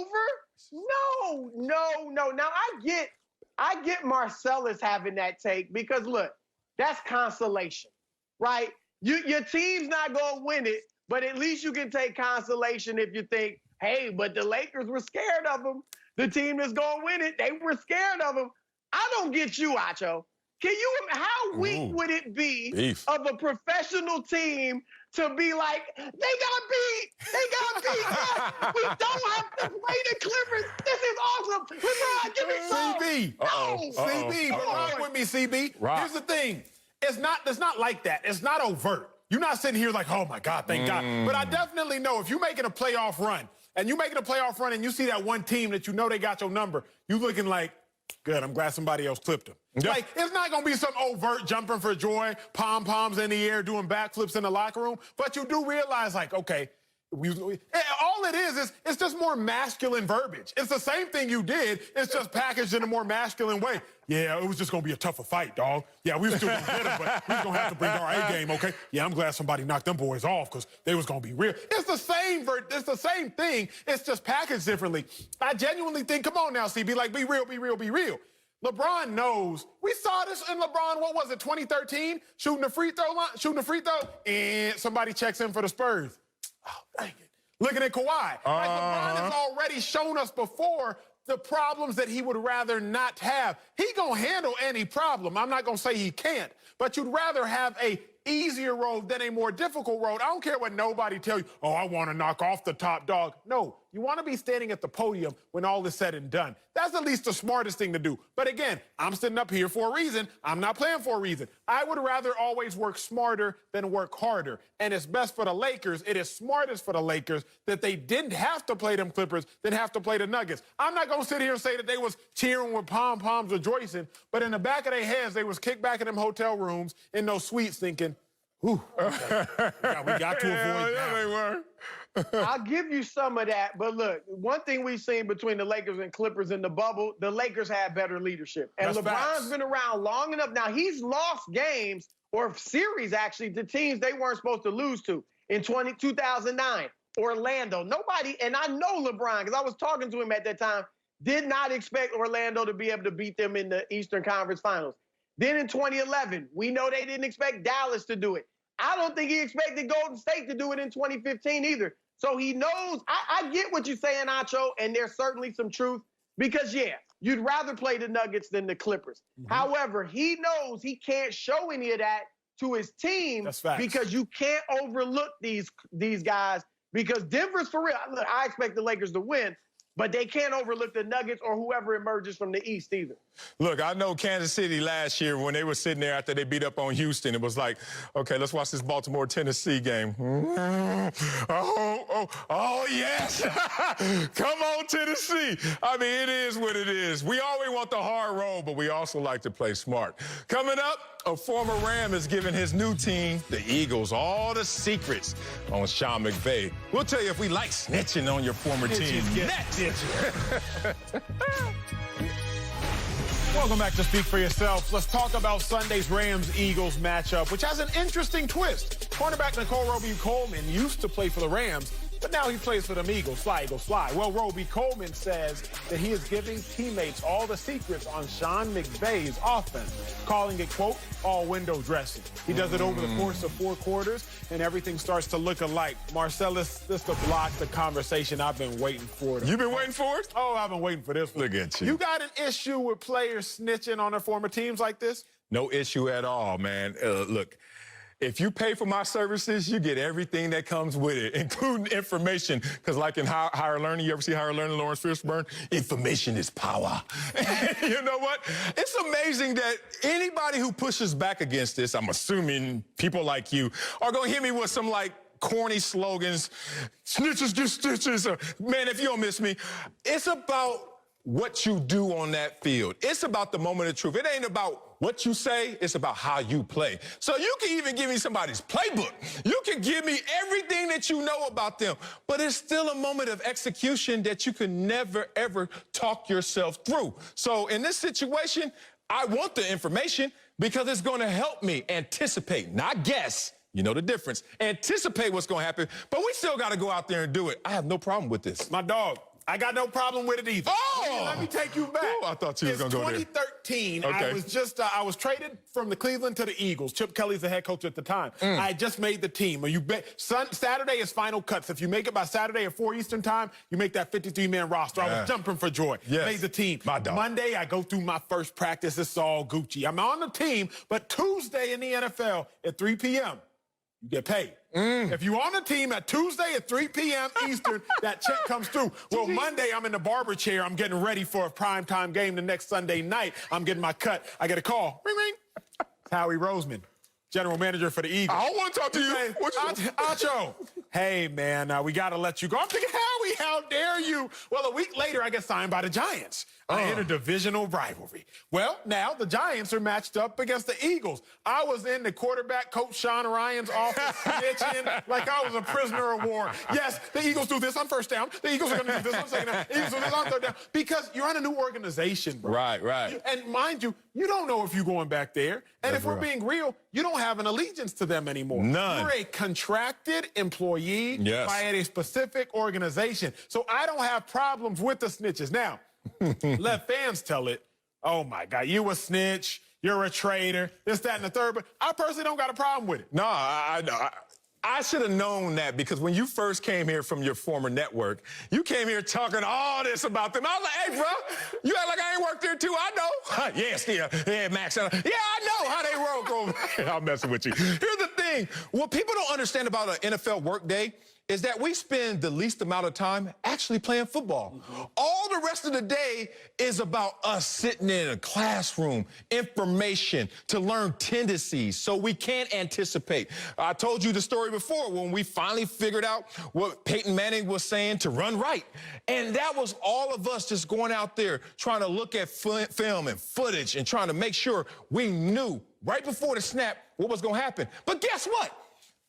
No. Now I get Marcellus having that take because look, that's consolation, right? Your team's not gonna win it, but at least you can take consolation if you think, hey, but the Lakers were scared of them. The team that's gonna win it, they were scared of them. I don't get you, Acho. How weak would it be of a professional team to be like, they got beat. Yes, we don't have to play the Clippers. This is awesome. LeBron, give me some. CB. CB, rock with me, CB. Rock. Here's the thing. It's not like that. It's not overt. You're not sitting here like, oh, my God, thank God. But I definitely know if you're making a playoff run, and you see that one team that you know they got your number, you looking like, good, I'm glad somebody else clipped them. Yeah. Like, it's not going to be some overt jumping for joy, pom-poms in the air, doing backflips in the locker room. But you do realize, like, okay, all it is it's just more masculine verbiage. It's the same thing you did. It's just packaged in a more masculine way. Yeah, it was just going to be a tougher fight, dog. Yeah, we was still going to get it, but we was going to have to bring our A game, okay? Yeah, I'm glad somebody knocked them boys off because they was going to be real. It's the same thing. It's just packaged differently. I genuinely think, come on now, CB, like, be real. LeBron knows. We saw this in LeBron, what was it, 2013? Shooting the free throw, and somebody checks in for the Spurs. Oh, dang it. Looking at Kawhi. Like LeBron has already shown us before the problems that he would rather not have. He gonna handle any problem. I'm not gonna say he can't, but you'd rather have a easier road than a more difficult road. I don't care what nobody tell you, oh, I want to knock off the top dog. No, you want to be standing at the podium when all is said and done. That's at least the smartest thing to do. But again, I'm sitting up here for a reason. I'm not playing for a reason. I would rather always work smarter than work harder. And it's best for the Lakers. It is smartest for the Lakers that they didn't have to play them Clippers, than have to play the Nuggets. I'm not going to sit here and say that they was cheering with pom-poms rejoicing, but in the back of their heads, they was kicked back in them hotel rooms in those suites thinking, ooh, okay. we got to avoid that. Yeah, they were. I'll give you some of that, but look, one thing we've seen between the Lakers and Clippers in the bubble, the Lakers had better leadership. And That's LeBron's facts. been around long enough. Now, he's lost games or series, actually, to teams they weren't supposed to lose to. In 2009, Orlando. Nobody, and I know LeBron, because I was talking to him at that time, did not expect Orlando to be able to beat them in the Eastern Conference Finals. Then in 2011, we know they didn't expect Dallas to do it. I don't think he expected Golden State to do it in 2015 either. So he knows. I get what you're saying, Acho, and there's certainly some truth because, yeah, you'd rather play the Nuggets than the Clippers. However, he knows he can't show any of that to his team because you can't overlook these guys because Denver's for real. Look, I expect the Lakers to win, but they can't overlook the Nuggets or whoever emerges from the East either. Look, I know Kansas City last year when they were sitting there after they beat up on Houston, it was like, okay, let's watch this Baltimore-Tennessee game. Oh, yes. Come on, Tennessee. I mean, it is what it is. We always want the hard road, but we also like to play smart. Coming up, a former Ram is giving his new team, the Eagles, all the secrets on Sean McVay. We'll tell you if we like snitching on your former team next. Welcome back to Speak for Yourself. Let's talk about Sunday's Rams-Eagles matchup, which has an interesting twist. Cornerback Nicole Roby-Coleman used to play for the Rams, but now he plays for them Eagles. Fly, Eagles, fly. Well, Roby-Coleman says that he is giving teammates all the secrets on Sean McVay's offense, calling it, quote, all window dressing. He does it over the course of 4 quarters, and everything starts to look alike. Marcellus, this to block the conversation I've been waiting for. You been waiting for it? Oh, I've been waiting for this one. Look at you. You got an issue with players snitching on their former teams like this? No issue at all, man. Look, if you pay for my services, you get everything that comes with it, including information. Because like in higher learning, you ever see higher learning, Lawrence Fishburne? Information is power. You know what? It's amazing that anybody who pushes back against this, I'm assuming people like you, are going to hit me with some like corny slogans, snitches get stitches, or, man, if you don't miss me. It's about what you do on that field. It's about the moment of truth. It ain't about what you say, it's about how you play. So you can even give me somebody's playbook. You can give me everything that you know about them, but it's still a moment of execution that you can never, ever talk yourself through. So in this situation, I want the information because it's going to help me anticipate, not guess. You know the difference. Anticipate what's going to happen, but we still got to go out there and do it. I have no problem with this. My dog, I got no problem with it either. Oh! Let me take you back. Ooh, I thought you was going to go there. 2013. Okay. I was traded from the Cleveland to the Eagles. Chip Kelly's the head coach at the time. I had just made the team. Saturday is final cuts. If you make it by Saturday at 4 Eastern time, you make that 53-man roster. I was jumping for joy. Yes. Made the team. My dog. Monday, I go through my first practice. It's all Gucci. I'm on the team, but Tuesday in the NFL at 3 p.m., you get paid. If you're on the team at Tuesday at 3 p.m. Eastern, that check comes through. Well, Monday, I'm in the barber chair. I'm getting ready for a primetime game the next Sunday night. I'm getting my cut. I get a call. Ring, ring. It's Howie Roseman, general manager for the Eagles. I don't want to talk to you. Hey, Acho, hey, man, we got to let you go. I'm thinking, Howie, how dare you? Well, a week later, I get signed by the Giants. In a divisional rivalry. Well, now the Giants are matched up against the Eagles. I was in the quarterback coach Sean Ryan's office snitching like I was a prisoner of war. Yes, the Eagles do this on first down. The Eagles are going to do this on second down. The Eagles do this on third down. Because you're on a new organization, bro. Right. And mind you, you don't know if you're going back there. And if we're being real, you don't have an allegiance to them anymore. None. You're a contracted employee by a specific organization. So I don't have problems with the snitches. Now, let fans tell it, oh, my God, you a snitch, you're a traitor, this, that, and the third. But I personally don't got a problem with it. No, I should have known that because when you first came here from your former network, you came here talking all this about them. I was like, hey, bro, you act like I ain't worked there, too. I know. Yeah, Max. Yeah, I know how they work over there. I'm messing with you. Here's the thing. What people don't understand about an NFL workday is that we spend the least amount of time actually playing football. All the rest of the day is about us sitting in a classroom, information to learn tendencies so we can anticipate. I told you the story before when we finally figured out what Peyton Manning was saying to run right. And that was all of us just going out there trying to look at film and footage and trying to make sure we knew right before the snap what was going to happen. But guess what?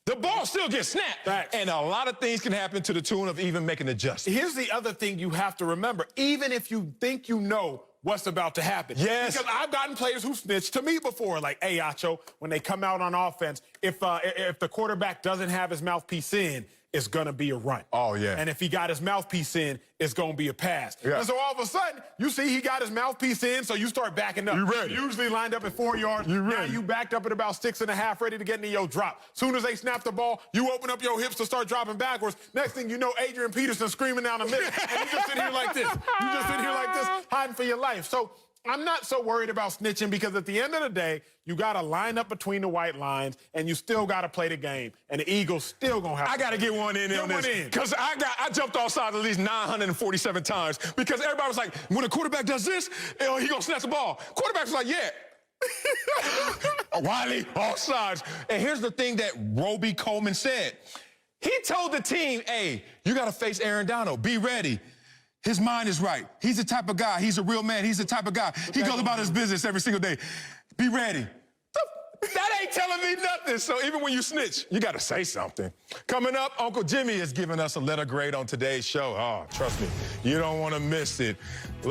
The ball still gets snapped, and a lot of things can happen to the tune of even making adjustments. Here's the other thing you have to remember. Even if you think you know what's about to happen. Yes. Because I've gotten players who snitched to me before, like, hey, Acho, when they come out on offense, if the quarterback doesn't have his mouthpiece in, it's going to be a run. Oh, yeah. And if he got his mouthpiece in, it's going to be a pass. Yeah. And so all of a sudden, you see he got his mouthpiece in, so you start backing up. You ready. Usually lined up at 4 yards. You ready. Now you backed up at about 6.5, ready to get into your drop. Soon as they snap the ball, you open up your hips to start dropping backwards. Next thing you know, Adrian Peterson screaming down the middle, and you just sit here like this. You just sit here like this, hiding for your life. So I'm not so worried about snitching because at the end of the day, you got to line up between the white lines, and you still got to play the game. And the Eagles still going to have I got to get one in on this. Because I jumped off sides at least 947 times because everybody was like, when a quarterback does this, he going to snatch the ball. Quarterback was like, yeah. Wiley, off sides. And here's the thing that Roby Coleman said. He told the team, hey, you got to face Aaron Donald. Be ready. His mind is right. He's the type of guy. He's a real man. He's the type of guy. He goes about his business every single day. Be ready. That ain't telling me nothing. So even when you snitch, you got to say something. Coming up, Uncle Jimmy is giving us a letter grade on today's show. Oh, trust me, you don't want to miss it.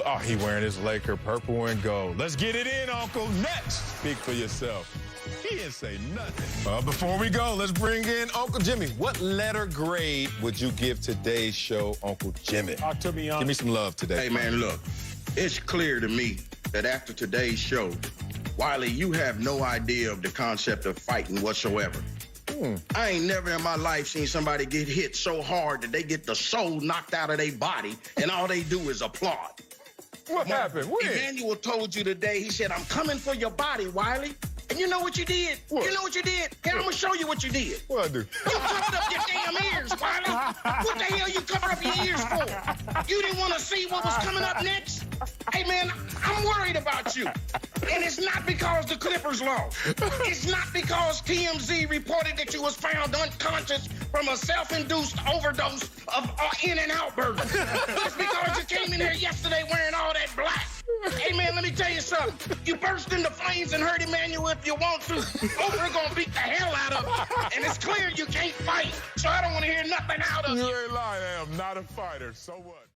Oh, he wearing his Laker purple and gold. Let's get it in, Uncle. Next, speak for yourself. He didn't say nothing. Before we go, let's bring in Uncle Jimmy. What letter grade would you give today's show, Uncle Jimmy? Talk to me, Give me some love today. Hey, man, look, it's clear to me that after today's show, Wiley, you have no idea of the concept of fighting whatsoever. I ain't never in my life seen somebody get hit so hard that they get the soul knocked out of their body and all they do is applaud. What happened? When? Emmanuel told you today, he said, I'm coming for your body, Wiley. And you know what you did? What? You know what you did? Here, I'm going to show you what you did. What I do? You covered up your damn ears, Wiley. What the hell you cover up your ears for? You didn't want to see what was coming up next? Hey, man, I'm worried about you. And it's not because the Clippers lost. It's not because TMZ reported that you was found unconscious from a self-induced overdose of In-N-Out burger. It's because you came in here yesterday wearing all that black. Hey, man, let me tell you something. You burst into flames and hurt Emmanuel if you want to. Oprah gonna beat the hell out of him. And it's clear you can't fight. So I don't want to hear nothing out of you. You ain't lying. I am not a fighter. So what?